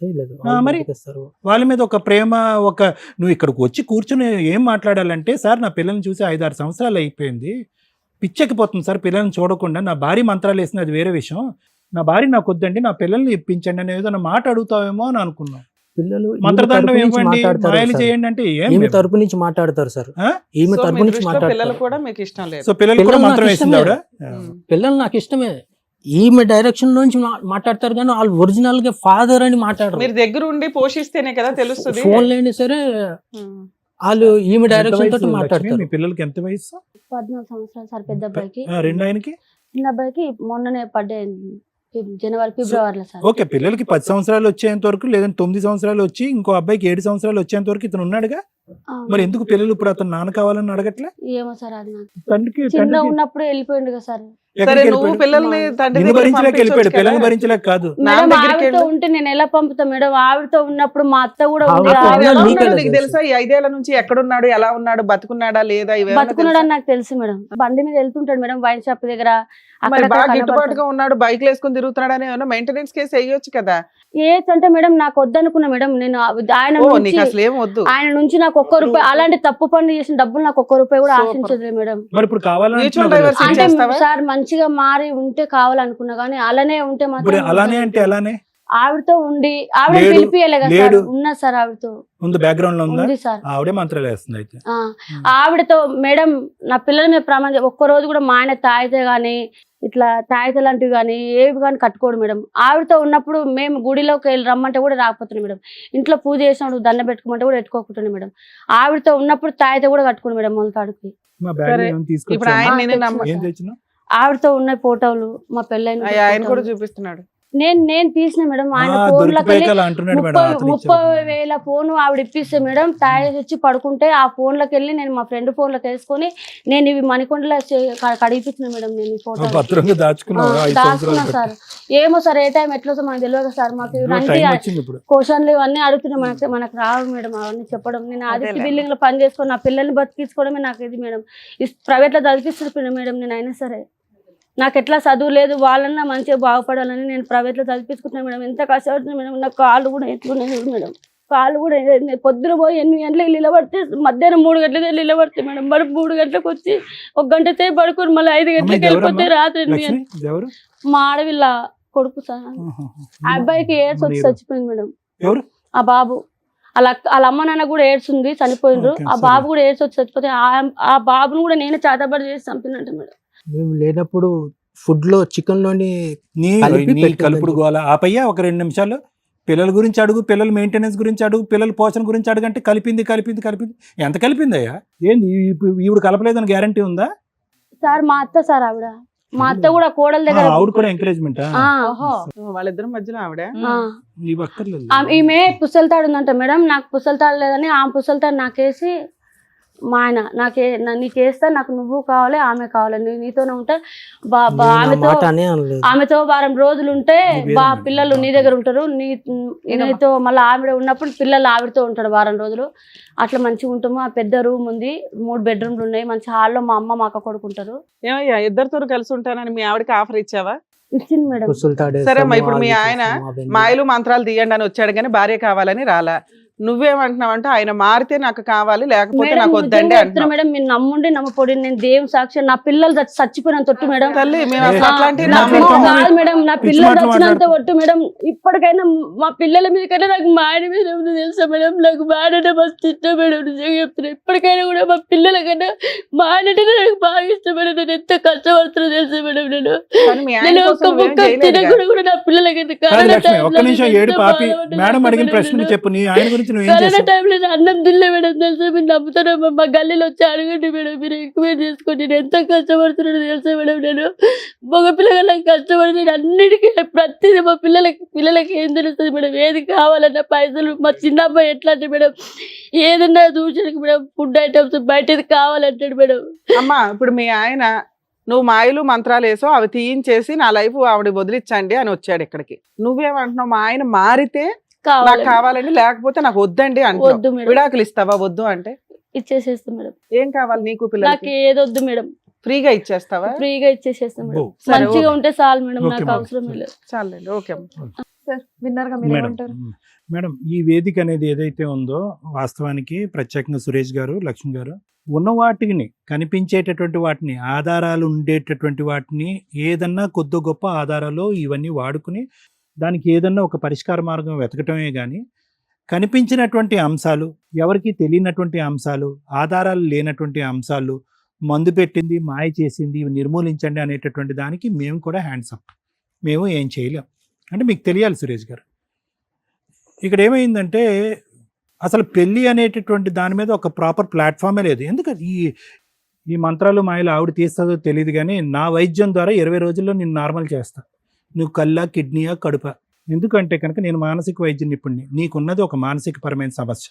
చేయలేదు. మరి? బతికేస్తారు. వాళ్ళ మీద ఒక ప్రేమ, ఒక నువ్వు ఇక్కడికి వచ్చి కూర్చొని ఏం మాట్లాడాలంటే, సార్ నా పిల్లల్ని చూసి 5-6 సంవత్సరాలు అయిపోయింది, పిచ్చెక్కిపోతుంది సార్ పిల్లల్ని చూడకుండా, నా భార్య మంత్రాలు వేసింది అది వేరే విషయం, నా భార్య నాకు వద్దండి నా పిల్లల్ని ఇప్పించండి అని ఏదైనా మాట అడుగుతావేమో అని అనుకున్నాం. పిల్లలు ఈమె మంత్రదండం తరపు నుంచి ఇవ్వండి, మాట్లాడతారు మాయలు సార్. చేయండి అంటే ఏం ఈమె లేదు. తరపు నుంచి మాట్లాడతారు సార్. ఆ? ఈమె సో తరపు మీ నుంచి దృష్టిలో పిల్లలు మాట్లాడతారు. కూడా మీకు ఇష్టం లేదు. సో పిల్లలు కూడా పిల్లలు మంత్రం నాకు వేసింది ఆవిడ. పిల్లలు నాకు ఇష్టమే. ఈమె డైరెక్షన్ నుంచి మాట్లాడతారు కానీ వాళ్ళు ఒరిజినల్ గా ఫాదర్ అని మాట్లాడరు. మీరు దగ్గర ఉండి పోషిస్తేనే కదా తెలుస్తుంది. ఫోన్ లేని సరే వాళ్ళు ఈమె ఎంత డైరెక్షన్ వయసు తోటి లక్ష్మి? మాట్లాడతారు. మీ పిల్లలకి ఎంత వయసు? 14 సంవత్సరాలు సార్ పెద్ద అబ్బాయికి. రెండు ఆయనకి? చిన్న అబ్బాయికి మొన్ననే పడ్డే జనవరి ఫిబ్రవరిలో సార్. ఓకే, పిల్లలకి 10 సంవత్సరాలు వచ్చేంత వరకు, లేదంటే 9 సంవత్సరాలు వచ్చి ఇంకో అబ్బాయికి 7 సంవత్సరాలు వచ్చేంత వరకు ఇతను ఉన్నాడుగా. మరి ఎందుకు పిల్లలు ఇప్పుడు అతను నాన్న కావాలని అడగట్లే? ఏమో సార్ అది నాకు తండ్రికి చిన్న ఉన్నప్పుడు వెళ్ళిపోయిండు కదా సార్. సరే ఎక్కడికి నువ్వు వెళ్ళిపోయాడు? పిల్లల్ని తండ్రి నిన్ను దగ్గరికి భరించలేక వెళ్ళిపోయాడు, పంపించొచ్చు పిల్లల్ని కదా. భరించలేక కాదు. మేడం దగ్గరికి ఆవిడతో వెళ్ళు. ఉంటే నేను ఎలా పంపుతా మేడం? ఆవిడతో ఉన్నప్పుడు మా అత్త కూడా ఉంది. ఆవిడతో ఆవిడ ఉన్నా ఎలా నీకే ఉన్నాడో తెలుసు. నీకు తెలుసా? ఈ 5 ఏళ్ల నుంచి ఎక్కడున్నాడు, ఎలా ఉన్నాడు, బతుకున్నాడా లేదా, ఇవేమన్నా బతుకున్నాడు అని తెలుసా? నాకు తెలుసు మేడం. బండి మీద వెళ్తుంటాడు మేడం వైన్ షాప్ దగ్గర. మరి అక్కడక్కడ బాగా కనబడతాడు. గిట్టుబాటుగా ఉన్నాడు, బైక్లు వేసుకుని తిరుగుతున్నాడు అని ఏమన్నా మెయింటెనెన్స్ కేసు వేయొచ్చు కదా. ఏజ్ అంటే మేడం నాకు వద్దనుకున్నా మేడం. నేను ఆయన ఓ నుంచి నీకు అసలు ఏం వద్దు. ఆయన నుంచి నాకు ₹1 అలాంటి తప్పు పనులు చేసిన డబ్బులు నాకు ₹1 కూడా Super. ఆశించదు మేడం. మరి ఇప్పుడు కావాలని Mutual అంటున్నావు కదా. divorce అంటే చేస్తావా? సార్ మంచిగా మారి ఉంటే కావాలనుకున్నా కానీ అలానే ఉంటే ఇప్పుడు మాత్రం అలానే అంటే అలానే ఆవిడతో ఉండి ఆవిడ లేడు, పిలిపియలే కదా సార్, లేడు. ఉన్నా సార్ ఆవిడతో ఉంది, బ్యాక్గ్రౌండ్ లో ఉందా? ఉంది సార్. ఆవిడే మంత్రాలు వేస్తుంది అయితే. ఆవిడతో మేడం నా పిల్లల మీద ప్రమాదం, ఒక్కరోజు కూడా మా ఆయన తాగితే గానీ ఇట్లా తాగితే లాంటివి కానీ ఏవి కానీ కట్టుకోడు మేడం. ఆవిడతో ఉన్నప్పుడు మేము గుడిలోకి వెళ్ళి రమ్మంటే కూడా రాకపోతున్నాం మేడం. ఇంట్లో పూజ చేసినప్పుడు దండ పెట్టుకోమంటే కూడా పెట్టుకోకుంటున్నాం మేడం. ఆవిడతో ఉన్నప్పుడు తాగితే కూడా కట్టుకోండి మేడం మొలతాడికి. మా బ్యాగ్ సరే, ఏమైనా ఇప్పుడు తీసుకొచ్చావా? ఆయన నేను నమ్మ ఏం తెచ్చినావు? ఆవిడతో ఉన్న ఫోటోలు మా పెళ్ళైన ఆయన కూడా చూపిస్తున్నాడు. నేను తీసిన మేడం. ఆయన ఆ, ఫోన్ దొరికిపోయాక అలా అంటున్నాడు మేడం. అతను ఇచ్చాడు. 30,000 ఫోన్ ఆవిడ ఇప్పిస్తే మేడం, తాగేసి వచ్చి పడుకుంటే ఆ ఫోన్ లోకి వెళ్ళి నేను మా ఫ్రెండ్ ఫోన్ లోకి వేసుకొని నేను ఇవి మణికొండలో కడిగిపించిన మేడం. నేను ఈ ఆ, ఫోటో భద్రంగా దాచుకున్నావా? 5 దాచుకున్నా సంవత్సరాలు సార్. ఏమో సార్ ఏ టైం ఎట్లా మనకు తెలియదు సార్. మాకు ఇలాంటి టైం వచ్చింది ఇప్పుడు. క్వశ్చన్లు ఇవన్నీ అడుగుతున్నాయి, మనకు రావు మేడం అవన్నీ చెప్పడం. నేను ఆదిత్య బిల్డింగ్ లో పని చేసుకొని నా పిల్లల్ని బతికించుకోవడమే నాకు ఇది మేడం. ప్రైవేట్ లో చదివిస్తున్నాను మేడం. నేను అయినా సరే నాకు ఎట్లా చదువు లేదు, వాళ్ళన్నా మంచిగా బాగుపడాలని నేను ప్రైవేట్ లో చదివించుకుంటున్నాను మేడం. ఎంత కష్టపడుతున్నాను మేడం. నా కాళ్ళు కూడా ఎట్లున్నాయి మేడం. కాళ్ళు కూడా పొద్దున పోయి 8 గంటలకు నిలబడితే మధ్యాహ్నం 3 గంటలకే నిలబడితే మేడం. మరి 3 గంటలకు వచ్చి 1 గంట సేపు పడుకొని మళ్ళీ 5 గంటలకు వెళ్ళిపోతే రాత్రి 8 లక్ష్మి, గంటలకు. ఎవరు? మా ఆడవిల్ల కొడుకు సార్. ఆహా. ఆ అబ్బాయికి ఏడ్స్ వచ్చి చచ్చిపోయింది మేడం. ఎవరు? ఆ బాబు వాళ్ళ అమ్మ నాన్న కూడా ఏడ్చుంది, చనిపోయిండ్రు. ఓకే, ఆ బాబు కూడా ఏడ్స్ వచ్చి చచ్చిపోతే ఆ బాబును కూడా నేనే చేతబడి చేసి చంపినట్టు మేడం. మేము లేనప్పుడు ఫుడ్ లో చికెన్ లోని నీ కలిపి నీ పెట్టిందని కలుపుడు గోల ఆపయ్యా. ఒక 2 నిమిషాలు పిల్లల గురించి అడుగు, పిల్లల మెయింటెనెన్స్ గురించి అడుగు, పిల్లల పోషణ గురించి అడుగంటే కలిపింది. ఎంత కలిపిందయ్యా? ఏంది ఈవిడ కలపలేదని గ్యారంటీ ఉందా? సార్ మా అత్త సార్ ఆవిడ. మా అత్త కూడా కోడల ఆ, దగ్గర ఆవిడ కూడా ఎంకరేజ్మెంట్. వాళ్ళిద్దరి మధ్యలో ఆవిడ నీవు అక్కర్లేదు. ఈమె పుస్తలతాడు ఉందంట మేడం. నాకు పుస్తలతాడు లేదని ఆమె పుస్తలతాడు నాకేసి మా ఆయన నీకు వేస్తా, నాకు నువ్వు కావాలి, ఆమె కావాలి, నీతోనే ఉంటా, మాట అనే అనలేదు. ఆమెతో వారం రోజులు ఉంటే పిల్లలు నీ దగ్గర ఉంటారు, నీతో మళ్ళీ ఆవిడ ఉన్నప్పుడు పిల్లలు ఆవిడతో ఉంటాడు వారం రోజులు. అట్లా మంచిగా ఉంటాము. ఆ పెద్ద రూమ్ ఉంది, 3 బెడ్రూమ్లు ఉన్నాయి. మంచి హాల్లో మా అమ్మ మా అక్క కొడుకుంటారు. ఏమయ్యా ఇద్దరితో కలిసి ఉంటానని మీ ఆవిడకి ఆఫర్ ఇచ్చావా? ఇచ్చింది మేడం. పుసులు తాడేస్తాము, సరే అమ్మా, ఇప్పుడు మీ అవి ఆయన చేస్తాము, అవన్నీ. మాయలు మంత్రాలు తీయండి అని వచ్చాడు కానీ భార్య కావాలని రాలా. నువ్వేమంటున్నావంటే ఆయన మారితే నాకు కావాలి, లేకపోతే మేడం నాకు నిజంగా వద్దండి చెప్తున్నా అంటున్నావు. మేడం, మీరు నమ్ముండి నమ్మపోడి, నేను దేవుని సాక్షి, నా పిల్లలు చచ్చిపోయిన తొట్టు మేడం. తల్లి మేము అసలు అట్లాంటివి నా నమ్మము. కాదు మేడం, నా పిచ్చి పిల్లలు మాటలు చచ్చినంత మాట్లాడుతూ. ఒట్టు మేడం. ఇప్పటికైనా మా పిల్లల మీద కన్నా నాకు మా ఆయన మీద ఏముందో తెలుసా మేడం. నాకు మా ఆయన మస్తు ఇష్టం మేడం. నిజంగా చెప్తున్నా, ఇప్పటికైనా కూడా మా పిల్లల కన్నా మా ఆయన నాకు బాగా ఇష్టం మేడం. నేను ఎంత కష్టపడుతున్నా తెలుసా మేడం. కానీ మీ ఆయన నేను కోసం ఒక్క నువ్వేం ముక్క చేయలేదు కదా. తినకుండా కూడా నా పిల్లలకి ఎంత కాదు కరోనా లక్ష్మి, ఒక్క టైంలో నిమిషం నేను ఏడు ఎంత పాపి. బాధపడ్డాను మేడం అడిగిన మేడం ప్రశ్న నేను. చెప్పు. నీ ఆయన గురించి నువ్వేం కరోనా చేసావు? టైంలో నేను అన్నం తినలే మేడం తెలుసా. మీరు నమ్ముతారా? మా గల్లీలో వచ్చి అడగండి మేడం, మీరు ఎంక్వైరీ చేసుకోండి. నేను ఎంత కష్టపడుతున్నాను తెలుసా మేడం. నేను మగ పిల్లలకు కష్టపడి నేను అన్నిటికీ ప్రతిదీ మా పిల్లలకి ఏం తెలుస్తుంది మేడం. ఏది కావాలన్నా పైసలు. మా చిన్న అబ్బాయి ఎట్లా అంటే మేడం, ఏదన్నా దూచడానికి మేడం, ఫుడ్ ఐటమ్స్ బయటది కావాలంటాడు మేడం. అమ్మా ఇప్పుడు మీ ఆయన నువ్వు మాయలు మంత్రాలు వేసో అవి తీయించేసి నా లైఫ్ ఆవిడ వదిలించండి అని వచ్చాడు ఇక్కడికి. నువ్వేమంటున్నావు? మా ఆయన మారితే నాకు కావాలండి, లేకపోతే నాకు వద్దండి అంటున్నావు. వద్దు మేడం, విడాకులు ఇస్తావా? వద్దు అంటే ఇచ్చేసేస్తాం మేడం. ఏం కావాలి నీకు? నాకు పిల్లలకి ఏదొద్దు మేడం, ఫ్రీగా ఇచ్చేస్తావా? ఫ్రీగా ఇచ్చేసేస్తాం మేడం. సరే, మంచిగా ఓకే. ఉంటే చాలు మేడం, ఓకే నాకు మేడం. అవసరం లేదు. చాలండి, ఓకే అమ్మా. సార్ విన్నారుగా, మీరు మేడం ఏమంటారు? మేడం, ఈ వేదిక అనేది ఏదైతే ఉందో వాస్తవానికి ప్రత్యేకంగా సురేష్ గారు, లక్ష్మి గారు ఉన్న వాటిని, కనిపించేటటువంటి వాటిని, ఆధారాలు ఉండేటటువంటి వాటిని, ఏదన్నా కొద్ది గొప్ప ఆధారాలు ఇవన్నీ వాడుకుని దానికి ఏదన్నా ఒక పరిష్కార మార్గం వెతకటమే కానీ కనిపించినటువంటి అంశాలు, ఎవరికి తెలియనటువంటి అంశాలు, ఆధారాలు లేనటువంటి అంశాలు, మందు పెట్టింది, మాయ చేసింది, ఇవి నిర్మూలించండి అనేటటువంటి దానికి మేము కూడా హ్యాండ్స్ అప్. మేము ఏం చేయలేం. అంటే మీకు తెలియాలి సురేష్ గారు, ఇక్కడ ఏమైందంటే అసలు పెళ్ళి అనేటటువంటి దాని మీద ఒక ప్రాపర్ ప్లాట్ఫామే లేదు. ఎందుకంటే ఈ మంత్రాలు మాయలు ఆవిడ తీస్తుందో తెలియదు కానీ నా వైద్యం ద్వారా 20 రోజుల్లో నేను నార్మల్ చేస్తా. నువ్వు కళ్ళ, కిడ్నీయా, కడుప. ఎందుకంటే కనుక నేను మానసిక వైద్య నిపుణుడిని. నీకున్నది ఒక మానసిక పరమైన సమస్య.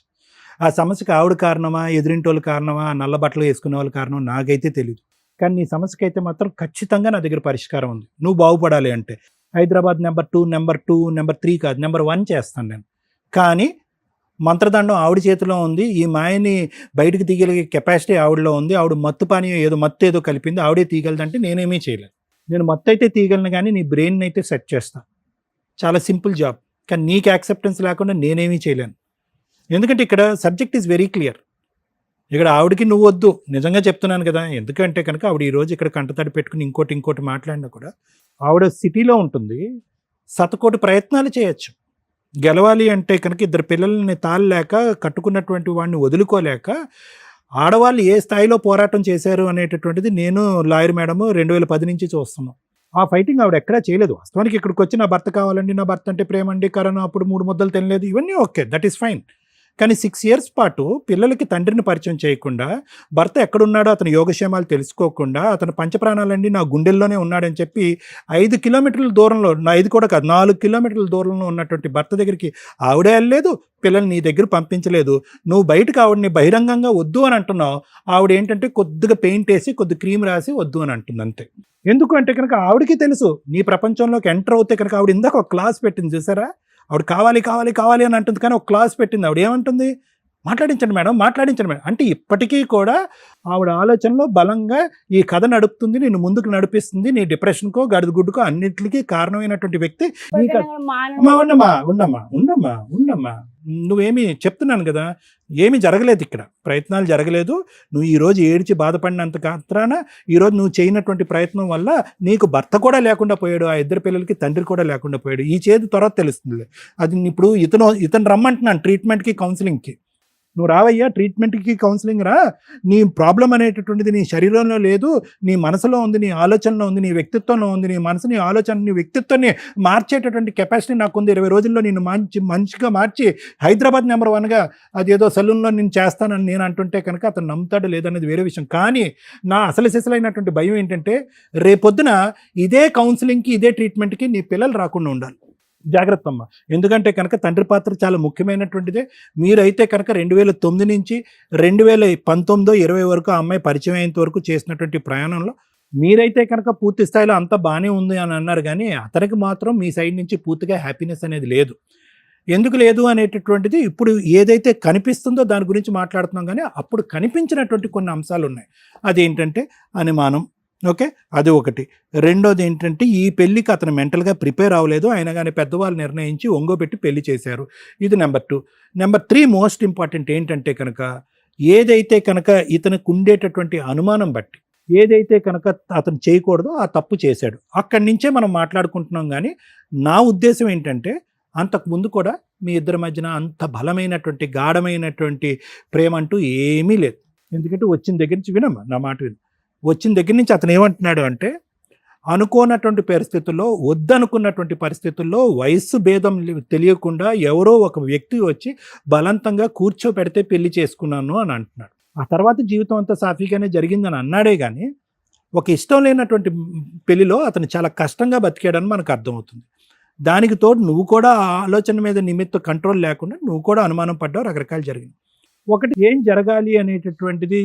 ఆ సమస్యకి ఆవిడ కారణమా, ఎదురింటోళ్ళు కారణమా, నల్ల బట్టలు వేసుకునే వాళ్ళు కారణం నాకైతే తెలియదు. కానీ నీ సమస్యకి అయితే మాత్రం ఖచ్చితంగా నా దగ్గర పరిష్కారం ఉంది. నువ్వు బాగుపడాలి అంటే హైదరాబాద్ నెంబర్ 2, నెంబర్ 2, నెంబర్ 3 కాదు, నెంబర్ 1 చేస్తాను నేను. కానీ మంత్రదండం ఆవిడ చేతిలో ఉంది. ఈ మాయని బయటకు తీయగలిగే కెపాసిటీ ఆవిడలో ఉంది. ఆవిడ మత్తు పానీయం ఏదో కలిపింది, ఆవిడే తీయగలదంటే నేనేమీ చేయలేను. నేను మత్తు అయితే తీయగలను కానీ నీ బ్రెయిన్ అయితే సెట్ చేస్తా. చాలా సింపుల్ జాబ్. కానీ నీకు యాక్సెప్టెన్స్ లేకుండా నేనేమీ చేయలేను. ఎందుకంటే ఇక్కడ సబ్జెక్ట్ ఈజ్ వెరీ క్లియర్. ఇక్కడ ఆవిడకి నువ్వు వద్దు, నిజంగా చెప్తున్నాను కదా. ఎందుకంటే కనుక ఆవిడ ఈరోజు ఇక్కడ కంటతడి పెట్టుకుని ఇంకోటి మాట్లాడినా కూడా ఆవిడ సిటీలో ఉంటుంది. శతకోటి ప్రయత్నాలు చేయొచ్చు. గెలవాలి అంటే కనుక ఇద్దరు పిల్లల్ని తాళలేక కట్టుకున్నటువంటి వాడిని వదులుకోలేక ఆడవాళ్ళు ఏ స్థాయిలో పోరాటం చేశారు అనేటటువంటిది నేను లాయర్ మేడము 2010 నుంచి చూస్తున్నాం. ఆ ఫైటింగ్ ఆవిడ ఎక్కడా చేయలేదు. వాస్తవానికి ఇక్కడికి వచ్చి నా భర్త కావాలండి, నా భర్త అంటే ప్రేమ అండి, కరోనా అప్పుడు 3 ముద్దలు తినలేదు, ఇవన్నీ ఓకే, దట్ ఈస్ ఫైన్. కానీ 6 years పాటు పిల్లలకి తండ్రిని పరిచయం చేయకుండా, భర్త ఎక్కడున్నాడో అతని యోగక్షేమాలు తెలుసుకోకుండా, అతను పంచప్రాణాలండి నా గుండెల్లోనే ఉన్నాడని చెప్పి 5 కిలోమీటర్ల దూరంలో, 5 కూడా కాదు 4 కిలోమీటర్ల దూరంలో ఉన్నటువంటి భర్త దగ్గరికి ఆవిడే వెళ్ళలేదు, పిల్లల్ని నీ దగ్గర పంపించలేదు. నువ్వు బయటకు ఆవిడని బహిరంగంగా వద్దు అని అంటున్నావు. ఆవిడ ఏంటంటే కొద్దిగా పెయింట్ వేసి కొద్ది క్రీమ్ రాసి వద్దు అని అంటుంది అంతే. ఎందుకు అంటే కనుక ఆవిడకి తెలుసు నీ ప్రపంచంలోకి ఎంటర్ అవుతే కనుక, ఆవిడ ఇందాక ఒక క్లాస్ పెట్టింది చూసారా, ఆవిడ కావాలి కావాలి కావాలి అని అంటుంది, కానీ ఒక క్లాస్ పెట్టింది. ఆవిడ ఏమంటుంది, మాట్లాడించండి మేడం, మాట్లాడించండి మేడం అంటే ఇప్పటికీ కూడా ఆవిడ ఆలోచనలో బలంగా ఈ కథ నడుపుతుంది, నేను ముందుకు నడిపిస్తుంది. నీ డిప్రెషన్కో గడుగుడ్డుకో అన్నింటికి కారణమైనటువంటి వ్యక్తి నీ కథ. ఉండమ్మా నువ్వేమి చెప్తున్నాను కదా, ఏమీ జరగలేదు ఇక్కడ, ప్రయత్నాలు జరగలేదు. నువ్వు ఈరోజు ఏడ్చి బాధపడినంత మాత్రాన ఈరోజు నువ్వు చేయనటువంటి ప్రయత్నం వల్ల నీకు భర్త కూడా లేకుండా పోయాడు, ఆ ఇద్దరు పిల్లలకి తండ్రి కూడా లేకుండా పోయాడు. ఈ చేతి తర్వాత తెలుస్తుంది. అది ఇప్పుడు ఇతను రమ్మంటున్నాను ట్రీట్మెంట్కి కౌన్సిలింగ్కి. నువ్వు రావయ్యా ట్రీట్మెంట్కి కౌన్సిలింగ్ రా, నీ ప్రాబ్లం అనేటటువంటిది నీ శరీరంలో లేదు, నీ మనసులో ఉంది, నీ ఆలోచనలో ఉంది, నీ వ్యక్తిత్వంలో ఉంది. నీ మనసు, నీ ఆలోచన, నీ వ్యక్తిత్వాన్ని మార్చేటటువంటి కెపాసిటీ నాకు ఉంది. 20 రోజుల్లో నేను మంచిగా మార్చి హైదరాబాద్ నెంబర్ 1గా అదేదో సలూన్లో నేను చేస్తానని నేను అంటుంటే కనుక అతను నమ్ముతాడు లేదనేది వేరే విషయం. కానీ నా అసలు సిసలైనటువంటి భయం ఏంటంటే రేపొద్దున ఇదే కౌన్సిలింగ్కి ఇదే ట్రీట్మెంట్కి నీ పిల్లలు రాకుండా ఉండాలి. జాగ్రత్త అమ్మ. ఎందుకంటే కనుక తండ్రి పాత్ర చాలా ముఖ్యమైనటువంటిదే. మీరైతే కనుక 2009 నుంచి 2019-20 వరకు ఆ అమ్మాయి పరిచయం అయ్యేంత వరకు చేసినటువంటి ప్రయాణంలో మీరైతే కనుక పూర్తి స్థాయిలో అంతా బాగానే ఉంది అని అన్నారు, కానీ అతనికి మాత్రం మీ సైడ్ నుంచి పూర్తిగా హ్యాపీనెస్ అనేది లేదు. ఎందుకు లేదు అనేటటువంటిది ఇప్పుడు ఏదైతే కనిపిస్తుందో దాని గురించి మాట్లాడుతున్నాం, కానీ అప్పుడు కనిపించినటువంటి కొన్ని అంశాలు ఉన్నాయి. అదేంటంటే అనుమానం, ఓకే, అది ఒకటి. రెండోది ఏంటంటే ఈ పెళ్ళికి అతను మెంటల్గా ప్రిపేర్ అవ్వలేదు, అయినా కానీ పెద్దవాళ్ళు నిర్ణయించి ఒంగోబెట్టి పెళ్లి చేశారు. ఇది నెంబర్ 2. నెంబర్ 3 మోస్ట్ ఇంపార్టెంట్ ఏంటంటే కనుక ఏదైతే కనుక ఇతనికి ఉండేటటువంటి అనుమానం బట్టి ఏదైతే కనుక అతను చేయకూడదో ఆ తప్పు చేశాడు. అక్కడి నుంచే మనం మాట్లాడుకుంటున్నాం. కానీ నా ఉద్దేశం ఏంటంటే అంతకుముందు కూడా మీ ఇద్దరి మధ్యన అంత బలమైనటువంటి గాఢమైనటువంటి ప్రేమ అంటూ ఏమీ లేదు. ఎందుకంటే వచ్చిన దగ్గర నుంచి వినమ్మా నా మాట విను, వచ్చిన దగ్గర నుంచి అతను ఏమంటున్నాడు అంటే అనుకోనటువంటి పరిస్థితుల్లో, వద్దనుకున్నటువంటి పరిస్థితుల్లో వయస్సు భేదం తెలియకుండా ఎవరో ఒక వ్యక్తి వచ్చి బలవంతంగా కూర్చోపెడితే పెళ్లి చేసుకున్నాను అని అంటున్నాడు. ఆ తర్వాత జీవితం అంతా సాఫీగానే జరిగిందని అన్నాడే కానీ ఒక ఇష్టం లేనటువంటి పెళ్లిలో అతను చాలా కష్టంగా బతికాడని మనకు అర్థమవుతుంది. దానికి తోడు నువ్వు కూడా ఆ ఆలోచన మీద నిమిత్తం కంట్రోల్ లేకుండా నువ్వు కూడా అనుమానం పడ్డావు, రకరకాలు జరిగింది. ఒకటి ఏం జరగాలి అనేటటువంటిది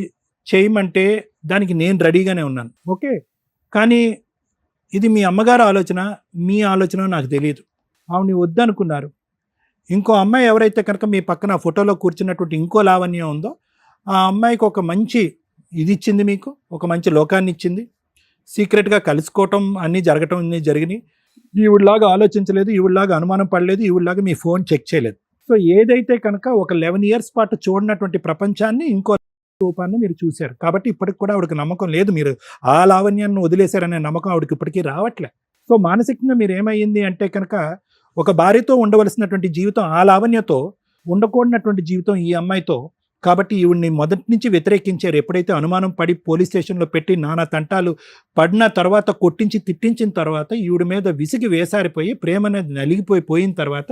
చేయమంటే దానికి నేను రెడీగానే ఉన్నాను, ఓకే. కానీ ఇది మీ అమ్మగారు ఆలోచన, మీ ఆలోచన నాకు తెలియదు. ఆవిడని వద్దనుకున్నారు. ఇంకో అమ్మాయి ఎవరైతే కనుక మీ పక్కన ఫోటోలో కూర్చున్నటువంటి ఇంకో లావణ్యం ఉందో ఆ అమ్మాయికి ఒక మంచి ఇది ఇచ్చింది, మీకు ఒక మంచి లోకాన్ని ఇచ్చింది. సీక్రెట్గా కలుసుకోవటం అన్నీ జరగటం అన్నీ జరిగినాయి. ఈవిడలాగా ఆలోచించలేదు, ఈవిడలాగా అనుమానం పడలేదు, ఈవిడలాగా మీ ఫోన్ చెక్ చేయలేదు. సో ఏదైతే కనుక ఒక 11 years పాటు చూడనటువంటి ప్రపంచాన్ని ఇంకో రూపాన్ని మీరు చూశారు. కాబట్టి ఇప్పటికి కూడా ఆవిడకి నమ్మకం లేదు, మీరు ఆ లావణ్యాన్ని వదిలేశారనే నమ్మకం ఆవిడకి ఇప్పటికీ రావట్లే. సో మానసికంగా మీరు ఏమైంది అంటే కనుక ఒక భార్యతో ఉండవలసినటువంటి జీవితం ఆ లావణ్యతో, ఉండకూడనటువంటి జీవితం ఈ అమ్మాయితో. కాబట్టి ఈవిడ్ని మొదటి నుంచి వ్యతిరేకించారు. ఎప్పుడైతే అనుమానం పడి పోలీస్ స్టేషన్లో పెట్టి నానా తంటాలు పడిన తర్వాత, కొట్టించి తిట్టించిన తర్వాత, ఈవిడ మీద విసిగి వేసారిపోయి ప్రేమ అనేది నలిగిపోయిన తర్వాత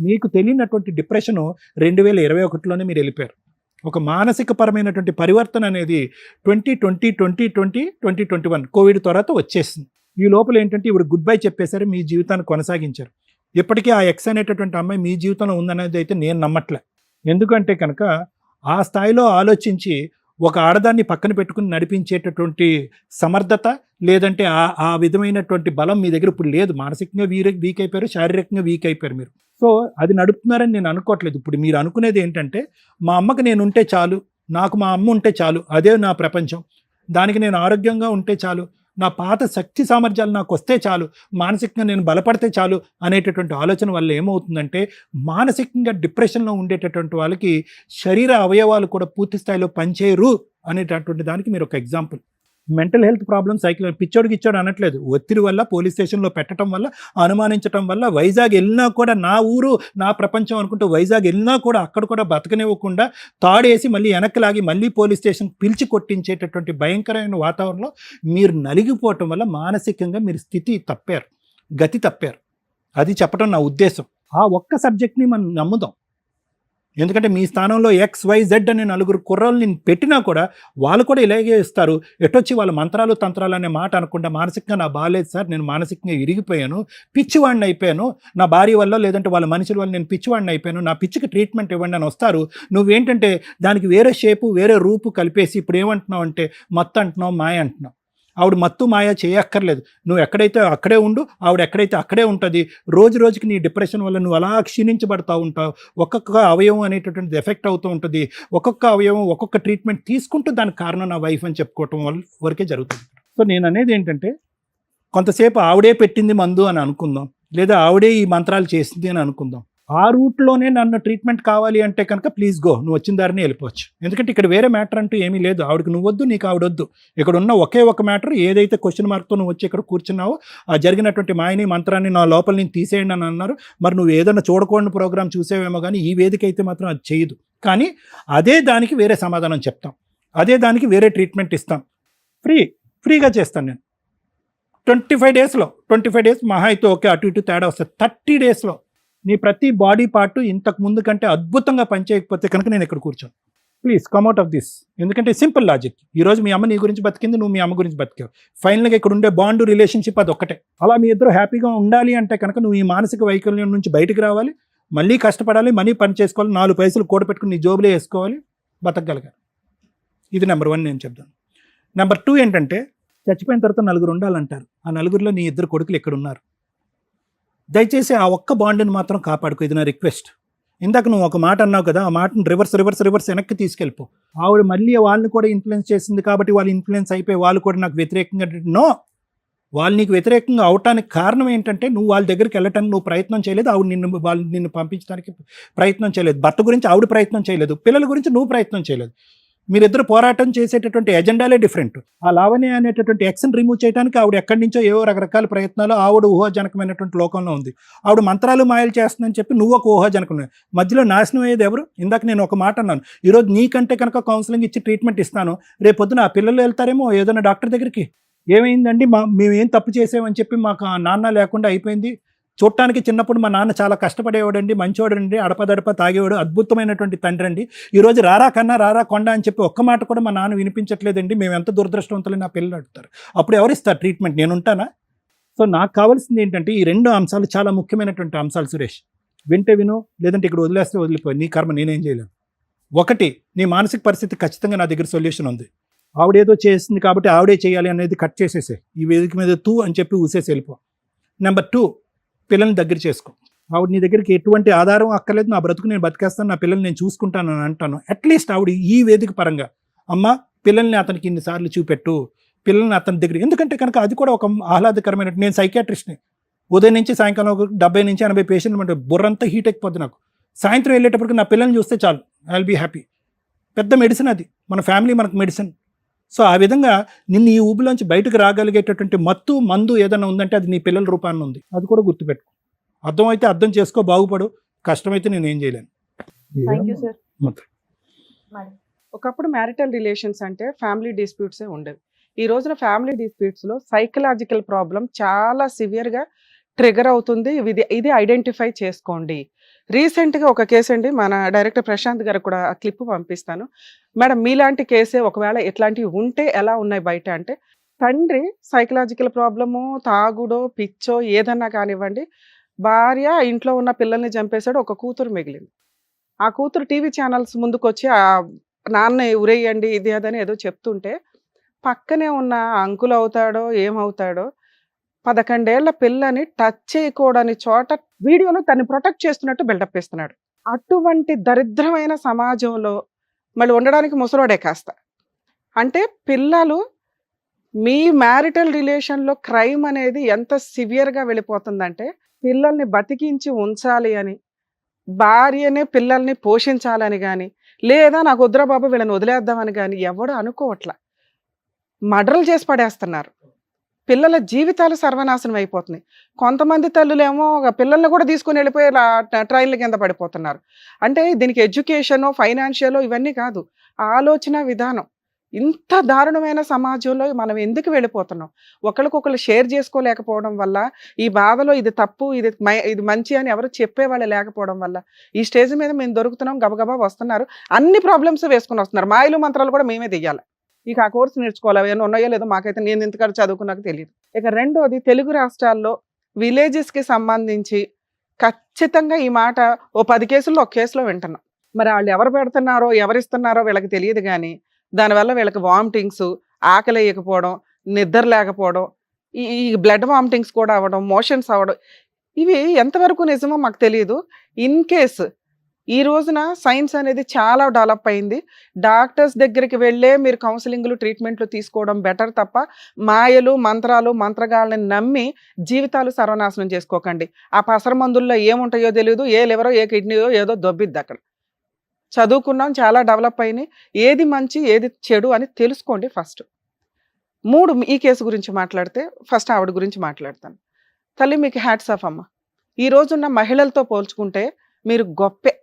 మీకు తెలియనటువంటి డిప్రెషను 2021లోనే మీరు వెళ్ళిపోయారు. ఒక మానసిక పరమైనటువంటి పరివర్తన అనేది 2020, 2020, 2021 కోవిడ్ తర్వాత వచ్చేసింది. ఈ లోపల ఏంటంటే ఇప్పుడు గుడ్ బై చెప్పేశారు, మీ జీవితాన్ని కొనసాగించారు. ఇప్పటికీ ఆ ఎక్స్ అనేటటువంటి అమ్మాయి మీ జీవితంలో ఉందనేది అయితే నేను నమ్మట్లే. ఎందుకంటే కనుక ఆ స్థాయిలో ఆలోచించి ఒక ఆడదాన్ని పక్కన పెట్టుకుని నడిపించేటటువంటి సమర్థత లేదంటే ఆ విధమైనటువంటి బలం మీ దగ్గర ఇప్పుడు లేదు. మానసికంగా వీక్ అయిపోయారు, శారీరకంగా వీక్ అయిపోయారు మీరు. సో అది నడుపుతున్నారని నేను అనుకోవట్లేదు. ఇప్పుడు మీరు అనుకునేది ఏంటంటే మా అమ్మకి నేను ఉంటే చాలు, నాకు మా అమ్మ ఉంటే చాలు, అదే నా ప్రపంచం, దానికి నేను ఆరోగ్యంగా ఉంటే చాలు, నా పాత శక్తి సామర్థ్యాలు నాకు వస్తే చాలు, మానసికంగా నేను బలపడితే చాలు అనేటటువంటి ఆలోచన వల్ల ఏమవుతుందంటే మానసికంగా డిప్రెషన్లో ఉండేటటువంటి వాళ్ళకి శరీర అవయవాలు కూడా పూర్తి స్థాయిలో పనిచేయరు అనేటటువంటి దానికి మీరు ఒక ఎగ్జాంపుల్. మెంటల్ హెల్త్ ప్రాబ్లమ్ పిచ్చోడికి ఇచ్చాడు అనట్లేదు. ఒత్తిడి వల్ల పోలీస్ స్టేషన్లో పెట్టడం వల్ల, అనుమానించడం వల్ల, వైజాగ్ వెళ్ళినా కూడా నా ఊరు నా ప్రపంచం అనుకుంటూ వైజాగ్ వెళ్ళినా కూడా అక్కడ కూడా బతకనివ్వకుండా తాడేసి మళ్ళీ వెనక్కి లాగి మళ్ళీ పోలీస్ స్టేషన్ పిలిచి కొట్టించేటటువంటి భయంకరమైన వాతావరణంలో మీరు నలిగిపోవటం వల్ల మానసికంగా మీరు స్థితి తప్పారు, గతి తప్పారు. అది చెప్పడం నా ఉద్దేశం. ఆ ఒక్క సబ్జెక్ట్ని మనం నమ్ముదాం. ఎందుకంటే మీ స్థానంలో XYZ అనే 4 కుర్రాళ్ళని పెట్టినా కూడా వాళ్ళు కూడా ఇలాగే ఇస్తారు. ఎటొచ్చి వాళ్ళ మంత్రాలు తంత్రాలు అనే మాట అనకుండా మానసికంగా నా బాగాలేదు సార్, నేను మానసికంగా ఇరిగిపోయాను, పిచ్చివాడిని అయిపోయాను, నా భార్య వల్ల లేదంటే వాళ్ళ మనుషుల వల్ల నేను పిచ్చివాడిని అయిపోయాను, నా పిచ్చికి ట్రీట్మెంట్ ఇవ్వండి అని వస్తారు. నువ్వేంటంటే దానికి వేరే షేపు వేరే రూపు కలిపేసి ఇప్పుడు ఏమంటున్నావు అంటే మత్తు అంటున్నావు, మాయ అంటున్నావు. ఆవిడ మత్తు మాయ చేయక్కర్లేదు. నువ్వు ఎక్కడైతే అక్కడే ఉండు, ఆవిడ ఎక్కడైతే అక్కడే ఉంటుంది. రోజు రోజుకి నీ డిప్రెషన్ వల్ల నువ్వు అలా క్షీణించబడతా ఉంటావు. ఒక్కొక్క అవయవం అనేటటువంటిది ఎఫెక్ట్ అవుతూ ఉంటుంది. ఒక్కొక్క అవయవం ఒక్కొక్క ట్రీట్మెంట్ తీసుకుంటూ దానికి కారణం నా వైఫ్ అని చెప్పుకోవటం వరకే జరుగుతుంది. సో నేను అనేది ఏంటంటే కొంతసేపు ఆవిడే పెట్టింది మందు అని అనుకుందాం, లేదా ఆవిడే ఈ మంత్రాలు చేసింది అని అనుకుందాం. ఆ రూట్లోనే నన్ను ట్రీట్మెంట్ కావాలి అంటే కనుక ప్లీజ్ గో, నువ్వు వచ్చిన దారిని వెళ్ళిపోవచ్చు. ఎందుకంటే ఇక్కడ వేరే మ్యాటర్ అంటూ ఏమీ లేదు. ఆవిడకి నువ్వు వద్దు, నీకు ఆవిడొద్దు. ఇక్కడ ఉన్న ఒకే ఒక మ్యాటర్, ఏదైతే క్వశ్చన్ మార్క్తో నువ్వు వచ్చి ఇక్కడ కూర్చున్నావో ఆ జరిగినటువంటి మాయని మంత్రాన్ని నా లోపల నేను తీసేయండి అని అన్నారు. మరి నువ్వు ఏదైనా చూడకూడని ప్రోగ్రామ్ చూసేవేమో కానీ ఈ వేదిక అయితే మాత్రం అది చేయదు. కానీ అదే దానికి వేరే సమాధానం చెప్తాం, అదే దానికి వేరే ట్రీట్మెంట్ ఇస్తాం. ఫ్రీగా చేస్తాను నేను. 25 డేస్ మహా అయితే ఓకే, అటు ఇటు తేడా వస్తుంది. 30 డేస్లో నీ ప్రతి బాడీ పార్ట్ ఇంతకు ముందు కంటే అద్భుతంగా పనిచేయకపోతే కనుక నేను ఇక్కడ కూర్చోను. Please come out of this. ఎందుకంటే సింపుల్ లాజిక్. ఈరోజు మీ అమ్మ నీ గురించి బతికింది, నువ్వు మీ అమ్మ గురించి బతికావు. ఫైనల్గా ఇక్కడ ఉండే బాండ్ రిలేషన్షిప్ అది ఒక్కటే. అలా మీ ఇద్దరు హ్యాపీగా ఉండాలి అంటే కనుక నువ్వు ఈ మానసిక వైకల్యం నుంచి బయటకు రావాలి, మళ్ళీ కష్టపడాలి, మనీ పని చేసుకోవాలి, 4 పైసలు కూడబెట్టుకుని నీ జోబులో వేసుకోవాలి, బతకగలగాలి. ఇది నెంబర్ 1 నేను చెప్తాను. నెంబర్ 2 ఏంటంటే చచ్చిపోయిన తర్వాత 4 ఉండాలంటారు. ఆ 4లో నీ 2 కొడుకులు ఇక్కడ ఉన్నారు. దయచేసి ఆ ఒక్క బాండ్ని మాత్రం కాపాడుకో. ఇది నా రిక్వెస్ట్. ఇందాక నువ్వు ఒక మాట అన్నావు కదా, ఆ మాటను రివర్స్ వెనక్కి తీసుకెళ్ళిపో. ఆవిడ మళ్ళీ వాళ్ళని కూడా ఇన్ఫ్లుయెన్స్ చేసింది కాబట్టి వాళ్ళు ఇన్ఫ్లుయెన్స్ అయిపోయి వాళ్ళు కూడా నాకు వ్యతిరేకంగా. నో, వాళ్ళు నీకు వ్యతిరేకంగా అవటానికి కారణం ఏంటంటే నువ్వు వాళ్ళ దగ్గరికి వెళ్ళటానికి నువ్వు ప్రయత్నం చేయలేదు, వాళ్ళు నిన్ను పంపించడానికి ప్రయత్నం చేయలేదు. భర్త గురించి ఆవిడ ప్రయత్నం చేయలేదు, పిల్లల గురించి నువ్వు ప్రయత్నం చేయలేదు. మీరిద్దరు పోరాటం చేసేటటువంటి ఎజెండాలే డిఫరెంట్. ఆ లావణ్య అనేటటువంటి ఎక్స్ని రిమూవ్ చేయడానికి ఆవిడ ఎక్కడి నుంచో ఏవో రకరకాల ప్రయత్నాలు, ఆవిడ ఊహాజనకమైనటువంటి లోకంలో ఉంది. ఆవిడ మంత్రాలు మాయలు చేస్తుందని చెప్పి నువ్వు ఒక ఊహాజనకం. మధ్యలో నాశనం అయ్యేది ఎవరు? ఇందాక నేను ఒక మాట అన్నాను, ఈరోజు నీకంటే కనుక కౌన్సిలింగ్ ఇచ్చి ట్రీట్మెంట్ ఇస్తాను, రేపు పొద్దున ఆ పిల్లలు వెళ్తారేమో ఏదైనా డాక్టర్ దగ్గరికి, ఏమైందండి మేమేం తప్పు చేసామని చెప్పి మాకు నాన్న లేకుండా అయిపోయింది. చూడటానికి చిన్నప్పుడు మా నాన్న చాలా కష్టపడేవాడండి, మంచివాడండి, అడపదడప తాగేవాడు, అద్భుతమైనటువంటి తండ్రి అండి. ఈరోజు రారా కన్నా రారా కొండ అని చెప్పి ఒక్క మాట కూడా మా నాన్న వినిపించట్లేదండి, మేము ఎంత దురదృష్టవంతులు నా పిల్లలు అడుగుతారు. అప్పుడు ఎవరిస్తారు ట్రీట్మెంట్? నేను ఉంటానా? సో నాకు కావాల్సింది ఏంటంటే ఈ 2 అంశాలు చాలా ముఖ్యమైనటువంటి అంశాలు సురేష్. వింటే విను, లేదంటే ఇక్కడ వదిలేస్తే వదిలిపోయి, నీ కర్మ, నేనేం చేయలేను. 1, నీ మానసిక పరిస్థితి ఖచ్చితంగా నా దగ్గర సొల్యూషన్ ఉంది. ఆవిడేదో చేసింది కాబట్టి ఆవిడే చేయాలి అనేది కట్ చేసేసే, ఈ వేదిక మీద తూ అని చెప్పి ఊసేసి వెళ్ళిపో. నెంబర్ 2, పిల్లల్ని దగ్గర చేసుకో. ఆవిడ నీ దగ్గరికి ఎటువంటి ఆధారం అక్కర్లేదు, నా బ్రతుకు నేను బతికేస్తాను, నా పిల్లల్ని నేను చూసుకుంటాను అని అంటాను. అట్లీస్ట్ ఆవిడ ఈ వేదిక పరంగా అమ్మ పిల్లల్ని అతనికి ఇన్నిసార్లు చూపెట్టు, పిల్లల్ని అతని దగ్గర. ఎందుకంటే కనుక అది కూడా ఒక ఆహ్లాదకరమైన. నేను సైకియాట్రిస్ట్ని, ఉదయం నుంచి సాయంకాలం ఒక 70 నుంచి 80 పేషెంట్లు అంటే బుర్రంతా హీట్ ఎక్కిపోద్ది నాకు. సాయంత్రం వెళ్ళేటప్పటికి నా పిల్లల్ని చూస్తే చాలు, ఐ విల్ బీ హ్యాపీ. పెద్ద మెడిసిన్ అది, మన ఫ్యామిలీ మనకు మెడిసిన్. సో ఆ విధంగా నిన్ను ఈ ఊబిలోంచి బయటకు రాగలిగేటటువంటి మత్తు మందు ఏదైనా ఉందంటే అది నీ పిల్లల రూపాన్ని ఉంది. అది కూడా గుర్తుపెట్టుకో. అర్థమైతే అర్థం చేసుకో, బాగుపడు. కష్టమైతే నేను ఏం చేయలేను. Thank you sir. ఒకప్పుడు మ్యారిటల్ రిలేషన్స్ అంటే ఫ్యామిలీ డిస్ప్యూట్సే ఉండేవి. ఈ రోజున ఫ్యామిలీ డిస్ప్యూట్స్లో సైకలాజికల్ ప్రాబ్లం చాలా సివియర్గా ట్రిగర్ అవుతుంది. ఇది ఐడెంటిఫై చేసుకోండి. రీసెంట్గా ఒక కేసు అండి, మన డైరెక్టర్ ప్రశాంత్ గారు కూడా ఆ క్లిప్ పంపిస్తాను. మేడం మీలాంటి కేసే ఒకవేళ ఇట్లాంటివి ఉంటే ఎలా ఉన్నాయి బయట అంటే, తండ్రి సైకలాజికల్ ప్రాబ్లము, తాగుడో పిచ్చో ఏదన్నా కానివ్వండి, భార్య ఇంట్లో ఉన్న పిల్లల్ని చంపేశాడు, ఒక కూతురు మిగిలింది. ఆ కూతురు టీవీ ఛానల్స్ ముందుకు వచ్చి ఆ నాన్న ఉరేయండి ఇది అదని ఏదో చెప్తుంటే, పక్కనే ఉన్న అంకుల్ అవుతాడో ఏమవుతాడో 11 ఏళ్ల పిల్లని టచ్ చేయకూడని చోట వీడియోలో తను ప్రొటెక్ట్ చేస్తున్నట్టు బిల్డప్ ఇస్తున్నాడు. అటువంటి దరిద్రమైన సమాజంలో మళ్ళీ ఉండడానికి ముసలోడే కాస్త. అంటే పిల్లలు మీ మ్యారిటల్ రిలేషన్లో క్రైమ్ అనేది ఎంత సివియర్గా వెళ్ళిపోతుందంటే, పిల్లల్ని బతికించి ఉంచాలి అని, భార్యనే పిల్లల్ని పోషించాలని కానీ, లేదా నాకు వద్దురా బాబు వీళ్ళని వదిలేద్దామని కానీ ఎవడు అనుకోవట్లా. మర్డర్లు చేసి పడేస్తున్నారు. పిల్లల జీవితాలు సర్వనాశనం అయిపోతున్నాయి. కొంతమంది తల్లులేమో పిల్లల్ని కూడా తీసుకొని వెళ్ళిపోయి ట్రైన్ల కింద పడిపోతున్నారు. అంటే దీనికి ఎడ్యుకేషను, ఫైనాన్షియల్ ఇవన్నీ కాదు, ఆలోచన విధానం. ఇంత దారుణమైన సమాజంలో మనం ఎందుకు వెళ్ళిపోతున్నాం? ఒకరికొకరు షేర్ చేసుకోలేకపోవడం వల్ల, ఈ బాధలో ఇది తప్పు, ఇది మంచి అని ఎవరు చెప్పేవాళ్ళు లేకపోవడం వల్ల ఈ స్టేజ్ మీద మేము దొరుకుతున్నాం, గబగబా వస్తున్నారు, అన్ని ప్రాబ్లమ్స్ వేసుకుని వస్తున్నారు. మాయలు మంత్రాలు కూడా మేమే దిగాలి. ఇక ఆ కోర్సు నేర్చుకోవాలి, ఏమైనా ఉన్నాయో లేదో మాకైతే, నేను ఇంతకాడ చదువుకున్నాక తెలియదు. ఇక రెండోది, తెలుగు రాష్ట్రాల్లో విలేజెస్కి సంబంధించి ఖచ్చితంగా ఈ మాట ఓ 10 కేసుల్లో ఒక కేసులో వింటున్నాం. మరి వాళ్ళు ఎవరు పెడుతున్నారో ఎవరిస్తున్నారో వీళ్ళకి తెలియదు, కానీ దానివల్ల వీళ్ళకి వామిటింగ్స్, ఆకలి వేయకపోవడం, నిద్ర లేకపోవడం, ఈ బ్లడ్ వామిటింగ్స్ కూడా అవ్వడం, మోషన్స్ అవ్వడం, ఇవి ఎంతవరకు నిజమో మాకు తెలియదు. ఇన్ కేస్ ఈ రోజున సైన్స్ అనేది చాలా డెవలప్ అయింది. డాక్టర్స్ దగ్గరికి వెళ్ళే మీరు కౌన్సిలింగ్లు, ట్రీట్మెంట్లు తీసుకోవడం బెటర్ తప్ప మాయలు, మంత్రాలు, మంత్రగాళ్ళని నమ్మి జీవితాలు సర్వనాశనం చేసుకోకండి. ఆ పసర మందుల్లో ఏముంటాయో తెలియదు, ఏ లివరో ఏ కిడ్నీయో ఏదో దొబ్బిద్ది అక్కడ. చదువుకున్నాం, చాలా డెవలప్ అయినాయి, ఏది మంచి ఏది చెడు అని తెలుసుకోండి ఫస్ట్. 3, ఈ కేసు గురించి మాట్లాడితే ఫస్ట్ ఆవిడ గురించి మాట్లాడతాను. తల్లి, మీకు హ్యాట్స్ ఆఫ్ అమ్మ. ఈ రోజున్న మహిళలతో పోల్చుకుంటే మీరు గొప్పే.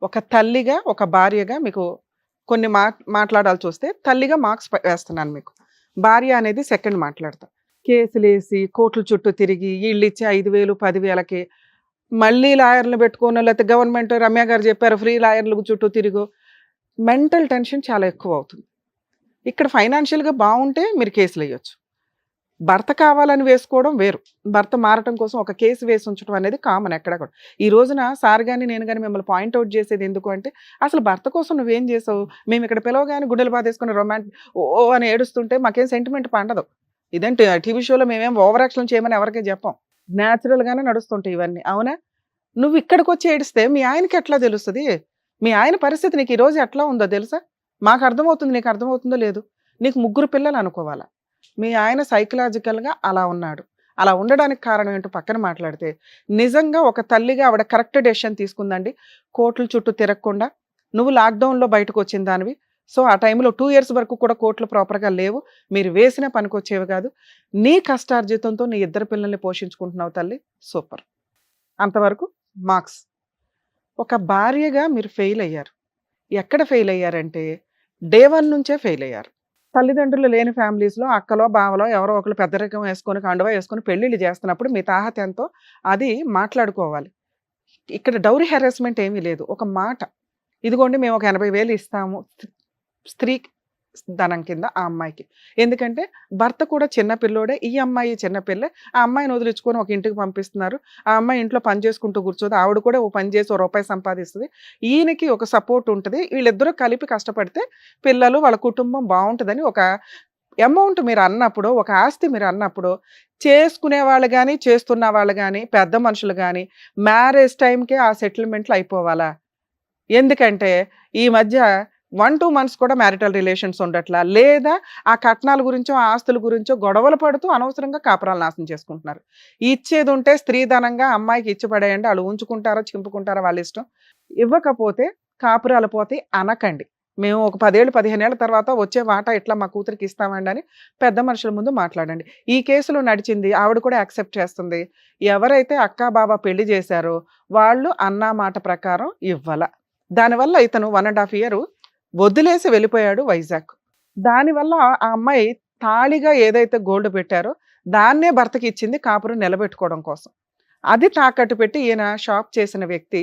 ఒక తల్లిగా, ఒక భార్యగా మీకు కొన్ని మాట్లాడాల్సి వస్తే తల్లిగా మార్క్స్ వేస్తున్నాను మీకు. భార్య అనేది సెకండ్ మాట్లాడతా. కేసులేసి కోర్టుల చుట్టూ తిరిగి వీళ్ళు ఇచ్చే 5,000, 10,000కి మళ్ళీ లాయర్లు పెట్టుకోను, లేకపోతే గవర్నమెంట్ రమ్య గారు చెప్పారు ఫ్రీ లాయర్లు చుట్టూ తిరుగు, మెంటల్ టెన్షన్ చాలా ఎక్కువ అవుతుంది. ఇక్కడ ఫైనాన్షియల్గా బాగుంటే మీరు కేసులు వేయొచ్చు. భర్త కావాలని వేసుకోవడం వేరు, భర్త మారటం కోసం ఒక కేసు వేసి ఉంచడం అనేది కామన్ ఎక్కడ కూడా. ఈ రోజున సార్ కానీ నేను కానీ మిమ్మల్ని పాయింట్అవుట్ చేసేది ఎందుకు అంటే, అసలు భర్త కోసం నువ్వేం చేసావు? మేము ఇక్కడ పిలవగానే గుడ్డలు బాధేసుకుని ఓ అని ఏడుస్తుంటే మాకేం సెంటిమెంట్ పండదు. ఇదేంటి టీవీ షోలో మేమేం ఓవర్ యాక్షన్ చేయమని ఎవరికీ చెప్పాం, న్యాచురల్గానే నడుస్తుంటాయి ఇవన్నీ, అవునా? నువ్వు ఇక్కడికి వచ్చి ఏడిస్తే మీ ఆయనకి ఎట్లా తెలుస్తుంది? మీ ఆయన పరిస్థితి నీకు ఈరోజు ఎట్లా ఉందో తెలుసా? మాకు అర్థమవుతుంది, నీకు అర్థమవుతుందో లేదు. నీకు 3 పిల్లలు అనుకోవాలా, మీ ఆయన సైకలాజికల్గా అలా ఉన్నాడు. అలా ఉండడానికి కారణం ఏంటో పక్కన మాట్లాడితే, నిజంగా ఒక తల్లిగా ఆవిడ కరెక్ట్ డెసిషన్ తీసుకుందండి. కోర్టుల చుట్టూ తిరగకుండా, నువ్వు లాక్డౌన్లో బయటకు వచ్చిన దానివి, సో ఆ టైంలో 2 years వరకు కూడా కోర్టులు ప్రాపర్గా లేవు, మీరు వేసిన పనికొచ్చేవి కాదు. నీ కష్టార్జితంతో నీ 2 పిల్లల్ని పోషించుకుంటున్నావు తల్లి, సూపర్. అంతవరకు మార్క్స్. ఒక భార్యగా మీరు ఫెయిల్ అయ్యారు. ఎక్కడ ఫెయిల్ అయ్యారంటే డే 1 నుంచే ఫెయిల్ అయ్యారు. తల్లిదండ్రులు లేని ఫ్యామిలీస్లో అక్కలో బావలో ఎవరో ఒకరు పెద్దరికం వేసుకొని కండువా వేసుకొని పెళ్ళిళ్ళు చేస్తున్నప్పుడు మీ తాహత ఎంతో అది మాట్లాడుకోవాలి. ఇక్కడ డౌరీ హెరాస్మెంట్ ఏమీ లేదు. ఒక మాట, ఇదిగోండి మేము ఒక 80,000 ఇస్తాము స్త్రీ ధనం కింద ఆ అమ్మాయికి. ఎందుకంటే భర్త కూడా చిన్నపిల్లోడే, ఈ అమ్మాయి చిన్నపిల్లే, ఆ అమ్మాయిని వదిలించుకొని ఒక ఇంటికి పంపిస్తున్నారు. ఆ అమ్మాయి ఇంట్లో పని చేసుకుంటూ కూర్చోదు, ఆవిడ కూడా ఓ పని చేసి ₹1 సంపాదిస్తుంది, ఈయనకి ఒక సపోర్ట్ ఉంటుంది. వీళ్ళిద్దరూ కలిపి కష్టపడితే పిల్లలు వాళ్ళ కుటుంబం బాగుంటుందని ఒక అమౌంట్ మీరు అన్నప్పుడు, ఒక ఆస్తి మీరు అన్నప్పుడు, చేసుకునే వాళ్ళు కానీ చేస్తున్న వాళ్ళు కానీ పెద్ద మనుషులు కానీ మ్యారేజ్ టైంకే ఆ సెటిల్మెంట్లు అయిపోవాలా? ఎందుకంటే ఈ మధ్య 1-2 months కూడా మ్యారిటల్ రిలేషన్స్ ఉండట్లా, లేదా ఆ కట్నాల గురించో ఆస్తుల గురించో గొడవలు పడుతూ అనవసరంగా కాపురాలు నాశనం చేసుకుంటున్నారు. ఇచ్చేది ఉంటే స్త్రీధనంగా అమ్మాయికి ఇచ్చి పడేయండి, వాళ్ళు ఉంచుకుంటారో చింపుకుంటారో వాళ్ళ ఇష్టం. ఇవ్వకపోతే కాపురాలు పోతే అనకండి, మేము ఒక 10 ఏళ్ళు 15 ఏళ్ళ తర్వాత వచ్చే వాటా ఇట్లా మా కూతురికి ఇస్తామండి అని పెద్ద మనుషుల ముందు మాట్లాడండి. ఈ కేసులో నడిచింది, ఆవిడ కూడా యాక్సెప్ట్ చేస్తుంది. ఎవరైతే అక్కా బాబా పెళ్లి చేశారో వాళ్ళు అన్నా మాట ప్రకారం ఇవ్వాల. దానివల్ల ఇతను 1.5 year వదిలేసి వెళ్ళిపోయాడు వైజాగ్. దానివల్ల ఆ అమ్మాయి తాళిగా ఏదైతే గోల్డ్ పెట్టారో దాన్నే భర్తకి ఇచ్చింది కాపురం నిలబెట్టుకోవడం కోసం. అది తాకట్టు పెట్టి ఈయన షాప్ చేసిన వ్యక్తి,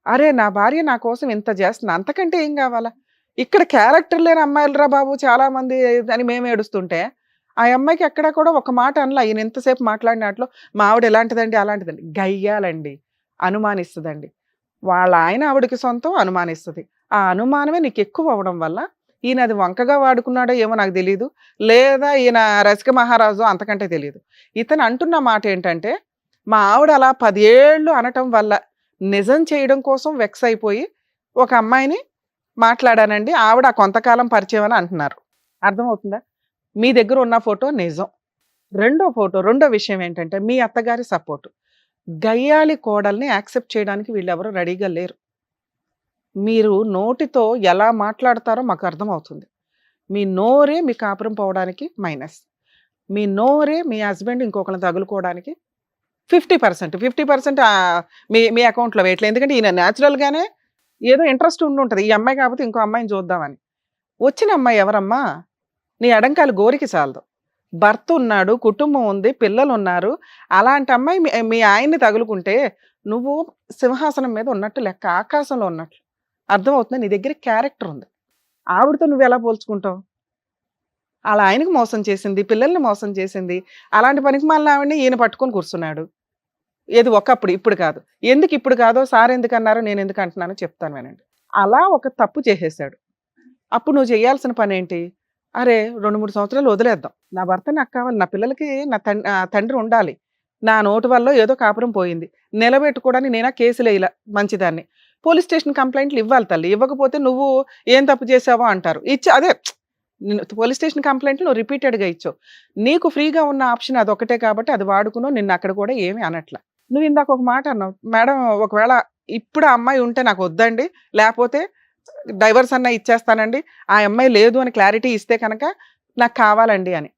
అరే నా భార్య నా కోసం ఇంత చేస్తుంది, అంతకంటే ఏం కావాలా? ఇక్కడ క్యారెక్టర్ లేని అమ్మాయిలరా బాబు చాలా మంది అని మేము ఏడుస్తుంటే, ఆ అమ్మాయికి ఎక్కడా కూడా ఒక మాట అనలా. ఈయన ఎంతసేపు మాట్లాడినట్లు మా ఆవిడ ఎలాంటిదండి అలాంటిదండి, గయ్యాలండి, అనుమానిస్తుందండి. వాళ్ళ ఆయన ఆవిడకి సొంతం, అనుమానిస్తుంది. ఆ అనుమానమే నీకు ఎక్కువ అవ్వడం వల్ల ఈయన అది వంకగా వాడుకున్నాడో ఏమో నాకు తెలియదు, లేదా ఈయన రసిక మహారాజు అంతకంటే తెలియదు. ఇతను అంటున్న మాట ఏంటంటే, మా ఆవిడ అలా 10 ఏళ్ళు అనటం వల్ల నిజం చేయడం కోసం వెక్స్ అయిపోయి ఒక అమ్మాయిని మాట్లాడానండి, ఆవిడ కొంతకాలం పరిచయం అని అంటున్నారు. అర్థమవుతుందా? మీ దగ్గర ఉన్న ఫోటో నిజం. రెండో విషయం ఏంటంటే మీ అత్తగారి సపోర్టు. గయ్యాళి కోడల్ని యాక్సెప్ట్ చేయడానికి వీళ్ళెవరూ రెడీగా లేరు. మీరు నోటితో ఎలా మాట్లాడతారో మాకు అర్థమవుతుంది. మీ నోరే మీ కాపురం పోవడానికి మైనస్, మీ నోరే మీ హస్బెండ్ ఇంకొకరిని తగులుకోవడానికి 50%. 50% మీ మీ అకౌంట్లో వేయట్లేదు. ఎందుకంటే ఈయన న్యాచురల్గానే ఏదో ఇంట్రెస్ట్ ఉంటుంది, ఈ అమ్మాయి కాకపోతే ఇంకో అమ్మాయిని చూద్దామని. వచ్చిన అమ్మాయి ఎవరమ్మా? నీ ఎడంకాలు గోరికి చాలదు. భర్త ఉన్నాడు, కుటుంబం ఉంది, పిల్లలు ఉన్నారు. అలాంటి అమ్మాయి మీ ఆయన్ని తగులుకుంటే నువ్వు సింహాసనం మీద ఉన్నట్టు లెక్క, ఆకాశంలో ఉన్నట్లు అర్థమవుతుంది. నీ దగ్గర క్యారెక్టర్ ఉంది. ఆవిడతో నువ్వు ఎలా పోల్చుకుంటావు? అలా ఆయనకి మోసం చేసింది, పిల్లల్ని మోసం చేసింది. అలాంటి పనికి మళ్ళీ ఆవిడని ఈయన పట్టుకొని కూర్చున్నాడు. ఏది ఒకప్పుడు, ఇప్పుడు కాదు. ఎందుకు ఇప్పుడు కాదో సార్ ఎందుకు అన్నారో నేను ఎందుకు అంటున్నానో చెప్తాను వినండి. అలా ఒక తప్పు చేసేసాడు. అప్పుడు నువ్వు చేయాల్సిన పని ఏంటి? అరే 2-3 సంవత్సరాలు వదిలేద్దాం, నా భర్త నాకు కావాలి, నా పిల్లలకి నా తండ్రి ఉండాలి, నా నోటి వల్ల ఏదో కాపురం పోయింది, నిలబెట్టుకోవడానికి నేనా కేసులు వేయలా, మంచిదాన్ని, పోలీస్ స్టేషన్ కంప్లైంట్లు ఇవ్వాలి తల్లి. ఇవ్వకపోతే నువ్వు ఏం తప్పు చేసావో అంటారు. అదే పోలీస్ స్టేషన్ కంప్లైంట్లు నువ్వు రిపీటెడ్గా ఇచ్చావు. నీకు ఫ్రీగా ఉన్న ఆప్షన్ అదొకటే కాబట్టి అది వాడుకున్నావు. నిన్ను అక్కడ కూడా ఏమీ అనట్ల. నువ్వు ఇందాక ఒక మాట అన్నావు, మేడం ఒకవేళ ఇప్పుడు ఆ అమ్మాయి ఉంటే నాకు వద్దండి, లేకపోతే డైవర్స్ అన్న ఇచ్చేస్తానండి, ఆ అమ్మాయి లేదు అని క్లారిటీ ఇస్తే కనుక నాకు కావాలండి అని.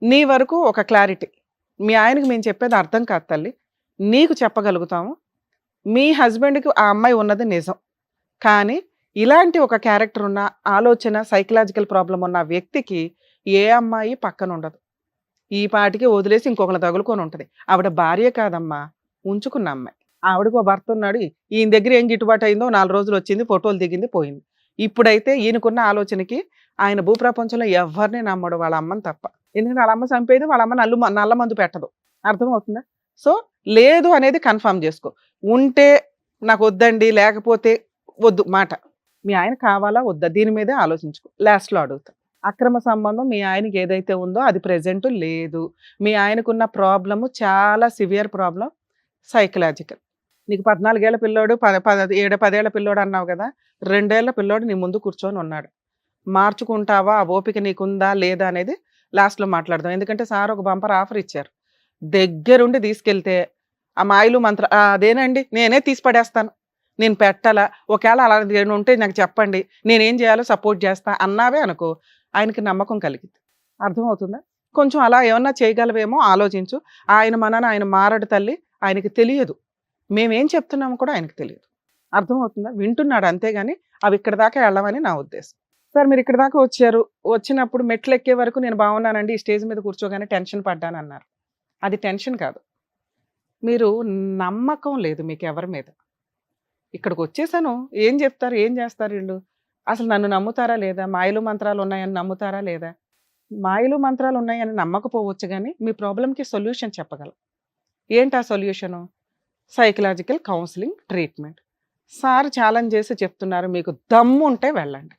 నీ వరకు ఒక క్లారిటీ, మీ ఆయనకి మేము చెప్పేది అర్థం కాదు తల్లి, నీకు చెప్పగలుగుతాము. మీ హస్బెండ్కి ఆ అమ్మాయి ఉన్నది నిజం, కానీ ఇలాంటి ఒక క్యారెక్టర్ ఉన్న, ఆలోచన సైకలాజికల్ ప్రాబ్లం ఉన్న వ్యక్తికి ఏ అమ్మాయి పక్కన ఉండదు. ఈ పాటికి వదిలేసి ఇంకొకరు తగులుకొని ఉంటుంది. ఆవిడ భార్య కాదమ్మా, ఉంచుకున్న అమ్మాయి. ఆవిడకు ఓ భర్త ఉన్నాడు, ఈయన దగ్గర ఏం గిట్టుబాటు అయిందో 4 రోజులు వచ్చింది, ఫోటోలు దిగింది, పోయింది. ఇప్పుడైతే ఈయనకున్న ఆలోచనకి ఆయన భూప్రపంచంలో ఎవరిని నమ్మడు, వాళ్ళ అమ్మని తప్ప. ఎందుకంటే వాళ్ళ అమ్మ చంపేది, వాళ్ళ అమ్మ నల్ల మందు పెట్టదు. అర్థమవుతుందా? సో లేదు అనేది కన్ఫర్మ్ చేసుకో. ఉంటే నాకు వద్దండి, లేకపోతే వద్దు మాట. మీ ఆయన కావాలా వద్దా దీని మీదే ఆలోచించుకో. లాస్ట్లో అడుగుతా, అక్రమ సంబంధం మీ ఆయనకి ఏదైతే ఉందో అది ప్రెజెంట్ లేదు. మీ ఆయనకున్న ప్రాబ్లము చాలా సివియర్ ప్రాబ్లం, సైకలాజికల్. నీకు 14 ఏళ్ల పిల్లోడు, 7-10 ఏళ్ల పిల్లోడు అన్నావు కదా, 2 ఏళ్ల పిల్లోడు నీ ముందు కూర్చొని ఉన్నాడు. మార్చుకుంటావా, ఆ ఓపిక నీకుందా లేదా అనేది లాస్ట్లో మాట్లాడదాం. ఎందుకంటే సార్ ఒక బంపర్ ఆఫర్ ఇచ్చారు, దగ్గరుండి తీసుకెళ్తే ఆ మాయలు మంత్ర అదేనండి నేనే తీసి పడేస్తాను, నేను పెట్టాలా, ఒకవేళ అలా ఉంటే నాకు చెప్పండి, నేనేం చేయాలో సపోర్ట్ చేస్తా అన్నావే అనుకో, ఆయనకి నమ్మకం కలిగింది. అర్థమవుతుందా? కొంచెం అలా ఏమన్నా చేయగలవేమో ఆలోచించు. ఆయన మనన ఆయన మారడు తల్లి, ఆయనకి తెలియదు, మేమేం చెప్తున్నాము కూడా ఆయనకు తెలియదు. అర్థమవుతుందా? వింటున్నాడు అంతేగాని అవి ఇక్కడ దాకా వెళ్ళమని నా ఉద్దేశం. సార్ మీరు ఇక్కడ దాకా వచ్చారు, వచ్చినప్పుడు మెట్లు ఎక్కే వరకు నేను బాగున్నానండి, ఈ స్టేజ్ మీద కూర్చోగానే టెన్షన్ పడ్డాను అన్నారు. అది టెన్షన్ కాదు, మీరు నమ్మకం లేదు మీకు ఎవరి మీద. ఇక్కడికి వచ్చేసాను, ఏం చెప్తారు, ఏం చేస్తారు వీళ్ళు, అసలు నన్ను నమ్ముతారా లేదా, మాయలు మంత్రాలు ఉన్నాయని నమ్ముతారా లేదా? మాయలు మంత్రాలు ఉన్నాయని నమ్మకపోవచ్చు, కానీ మీ ప్రాబ్లంకి సొల్యూషన్ చెప్పగలం. ఏంటి ఆ solution? Psychological counselling treatment. Sir challenge చేసి చెప్తున్నారు, మీకు దమ్ము ఉంటే వెళ్ళండి.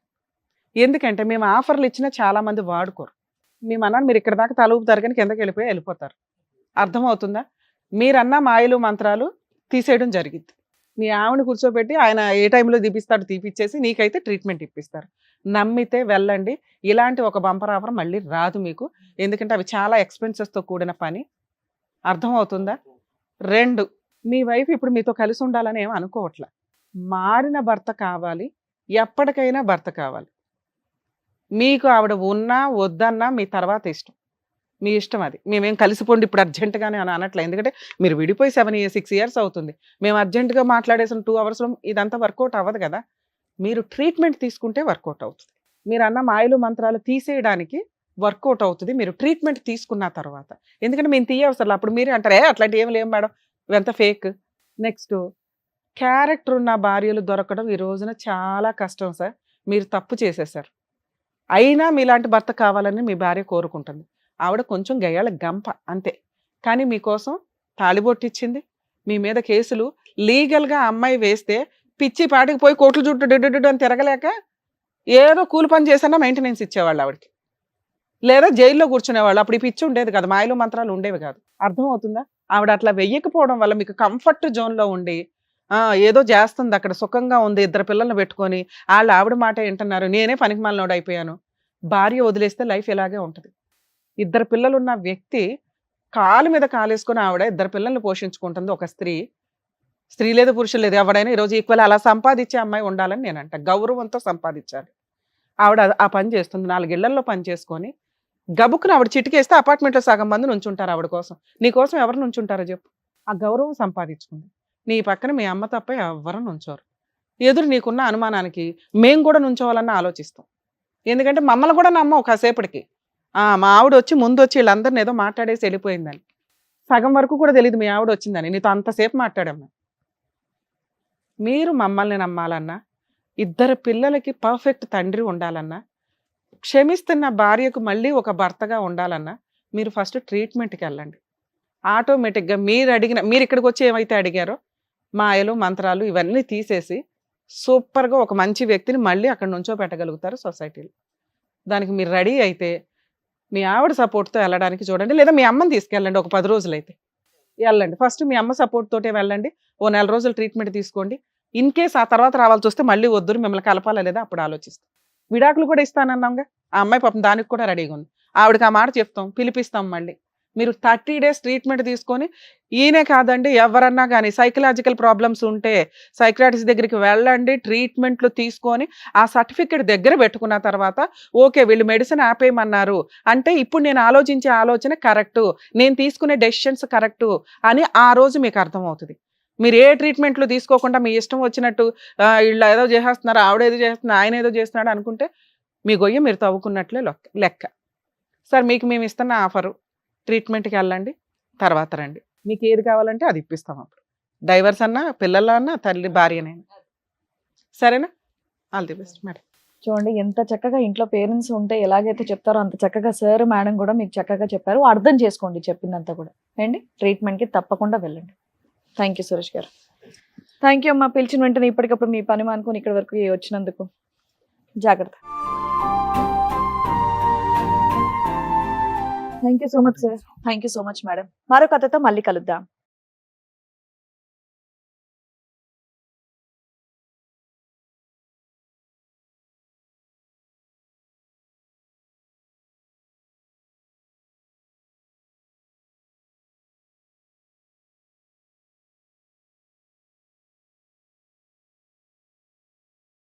ఎందుకంటే మేము ఆఫర్లు ఇచ్చినా చాలామంది వాడుకోరు. మేమన్నాను మీరు ఇక్కడ దాకా తలూపుతారు కానీ కిందకి వెళ్ళిపోతారు. అర్థమవుతుందా? మీరన్నా మాయలు మంత్రాలు తీసేయడం జరిగింది. మీ ఆవిడ కూర్చోబెట్టి ఆయన ఏ టైంలో తీపిస్తాడు తీపిచ్చేసి నీకైతే ట్రీట్మెంట్ ఇప్పిస్తారు. నమ్మితే వెళ్ళండి. ఇలాంటి ఒక బంపర్ ఆఫర్ మళ్ళీ రాదు మీకు, ఎందుకంటే అవి చాలా ఎక్స్పెన్సెస్తో కూడిన పని. అర్థమవుతుందా? 2, మీ వైఫ్ ఇప్పుడు మీతో కలిసి ఉండాలని ఏమి అనుకోవట్లే, మారిన భర్త కావాలి, ఎప్పటికైనా భర్త కావాలి. మీకు ఆవిడ ఉన్నా వద్దన్నా మీ తర్వాత ఇష్టం, మీ ఇష్టం, అది మేమేం కలిసిపోండి ఇప్పుడు అర్జెంటుగానే అని అనట్లే. ఎందుకంటే మీరు విడిపోయి 6 years అవుతుంది. మేము అర్జెంటుగా మాట్లాడేసిన 2 hours ఇదంతా వర్కౌట్ అవ్వదు కదా. మీరు ట్రీట్మెంట్ తీసుకుంటే వర్కౌట్ అవుతుంది. మీరు అన్న మాయలు మంత్రాలు తీసేయడానికి వర్కౌట్ అవుతుంది మీరు ట్రీట్మెంట్ తీసుకున్న తర్వాత. ఎందుకంటే మేము తీయవసరం, అప్పుడు మీరే అంటారు అట్లాంటి ఏమి లేవు మేడం, ఇవంతా ఫేక్. నెక్స్ట్, క్యారెక్టర్ ఉన్న భార్యలు దొరకడం ఈ రోజున చాలా కష్టం సార్. మీరు తప్పు చేసేసారు, అయినా మీలాంటి భర్త కావాలని మీ భార్య కోరుకుంటుంది. ఆవిడ కొంచెం గయ్యాళ గంప అంతే, కానీ మీకోసం తాళిబొట్టిచ్చింది, మీ మీద కేసులు లీగల్గా అమ్మాయి వేస్తే పిచ్చి పాటికి పోయి కోట్లు చుట్టూ డిడ్డు అని తిరగలేక ఏదో కూలి పని చేసినా మెయింటెనెన్స్ ఇచ్చేవాళ్ళు ఆవిడకి, లేదా జైల్లో కూర్చునేవాళ్ళు. అప్పుడు ఈ పిచ్చి ఉండేది కదా, మాయలు మంత్రాలు ఉండేవి కాదు. అర్థమవుతుందా? ఆవిడ అట్లా వెయ్యకపోవడం వల్ల మీకు కంఫర్ట్ జోన్లో ఉండి ఏదో చేస్తుంది అక్కడ, సుఖంగా ఉంది, 2 పిల్లల్ని పెట్టుకొని ఆవిడ మాట వింటున్నారు, నేనే పనికి మాలినోడు అయిపోయాను. భార్య వదిలేస్తే లైఫ్ ఇలాగే ఉంటుంది. 2 పిల్లలు ఉన్న వ్యక్తి కాలు మీద కాలేసుకొని ఆవిడ 2 పిల్లల్ని పోషించుకుంటుంది ఒక స్త్రీ. స్త్రీ లేదు పురుషులు లేదు, ఎవడైనా ఈరోజు ఈక్వల్ అలా సంపాదించే అమ్మాయి ఉండాలని నేనంట, గౌరవంతో సంపాదించాలి. ఆవిడ ఆ పని చేస్తుంది, 4 ఇళ్లలో పని చేసుకొని గబుక్కున ఆవిడ చిటికేస్తే అపార్ట్మెంట్లో సగం మంది నుంచుంటారు ఆవిడ కోసం. నీ కోసం ఎవరు నుంచుంటారో చెప్పు. ఆ గౌరవం సంపాదించుకుంది. నీ పక్కన మీ అమ్మ తప్ప ఎవరు నుంచోరు. ఎదురు నీకున్న అనుమానానికి మేము కూడా నుంచోవాలన్న ఆలోచిస్తాం. ఎందుకంటే మమ్మల్ని కూడా నమ్మవు కాసేపటికి. మా ఆవిడ వచ్చి ముందు వచ్చి వీళ్ళందరిని ఏదో మాట్లాడేసి వెళ్ళిపోయిందని. సగం వరకు కూడా తెలియదు మీ ఆవిడ వచ్చిందని. నీతో అంతసేపు మాట్లాడమ్మా. మీరు మమ్మల్ని నమ్మాలన్నా, ఇద్దరు పిల్లలకి పర్ఫెక్ట్ తండ్రి ఉండాలన్నా, క్షమిస్తున్న భార్యకు మళ్ళీ ఒక భర్తగా ఉండాలన్నా మీరు ఫస్ట్ ట్రీట్మెంట్కి వెళ్ళండి. ఆటోమేటిక్గా మీరు ఇక్కడికి వచ్చి ఏమైతే అడిగారో మాయలు మంత్రాలు ఇవన్నీ తీసేసి సూపర్గా ఒక మంచి వ్యక్తిని మళ్ళీ అక్కడ నుంచో పెట్టగలుగుతారు సొసైటీలో. దానికి మీరు రెడీ అయితే మీ ఆవిడ సపోర్ట్తో వెళ్ళడానికి చూడండి, లేదా మీ అమ్మని తీసుకెళ్ళండి. ఒక 10 రోజులు అయితే వెళ్ళండి. ఫస్ట్ మీ అమ్మ సపోర్ట్ తోటే వెళ్ళండి. ఓ 4 రోజులు ట్రీట్మెంట్ తీసుకోండి. ఇన్ కేస్ ఆ తర్వాత రావాల్సి వస్తే మళ్ళీ వద్దురు, మిమ్మల్ని కలపాలా లేదా అప్పుడు ఆలోచిస్తాం. విడాకులు కూడా ఇస్తానన్నాంగా, ఆ అమ్మాయి పాపం దానికి కూడా రెడీగా ఉంది. ఆవిడకి ఆ మాట చెప్తాం, పిలిపిస్తాం. మళ్ళీ మీరు 30 days ట్రీట్మెంట్ తీసుకొని, ఈయనే కాదండి ఎవరన్నా కానీ సైకలాజికల్ ప్రాబ్లమ్స్ ఉంటే సైక్రాటిస్ట్ దగ్గరికి వెళ్ళండి, ట్రీట్మెంట్లు తీసుకొని ఆ సర్టిఫికెట్ దగ్గర పెట్టుకున్న తర్వాత ఓకే వీళ్ళు మెడిసిన్ ఆపేయమన్నారు అంటే ఇప్పుడు నేను ఆలోచించే ఆలోచన కరెక్టు, నేను తీసుకునే డెసిషన్స్ కరెక్టు అని ఆ రోజు మీకు అర్థమవుతుంది. మీరు ఏ ట్రీట్మెంట్లు తీసుకోకుండా మీ ఇష్టం వచ్చినట్టు వీళ్ళు ఏదో చేసేస్తున్నారు, ఆవిడ ఏదో చేస్తున్నారు, ఆయన ఏదో చేస్తున్నాడు అనుకుంటే మీ గొయ్య మీరు తవ్వుకున్నట్లే లెక్క. సార్ మీకు మేము ఇస్తున్న ఆఫరు, ట్రీట్మెంట్కి వెళ్ళండి, తర్వాత రండి. మీకు ఏది కావాలంటే అది ఇప్పిస్తాం. అప్పుడు డైవర్స్ అన్నా, పిల్లల అన్నా, తల్లి భార్యనైనా. సరేనా? All the best madam. చూడండి ఎంత చక్కగా ఇంట్లో పేరెంట్స్ ఉంటే ఎలాగైతే చెప్తారో అంత చక్కగా సార్ మేడం కూడా మీకు చక్కగా చెప్పారు. అర్థం చేసుకోండి చెప్పిందంతా కూడా అండి. ట్రీట్మెంట్కి తప్పకుండా వెళ్ళండి. థ్యాంక్ యూ సురేష్ గారు. థ్యాంక్ యూ అమ్మా. పిలిచిన వెంటనే ఇప్పటికప్పుడు మీ పని మానుకొని ఇక్కడి వరకు వచ్చినందుకు. జాగ్రత్త. Thank you so much sir. Thank you so much madam. మరో కథతో మళ్ళీ కలుద్దాం.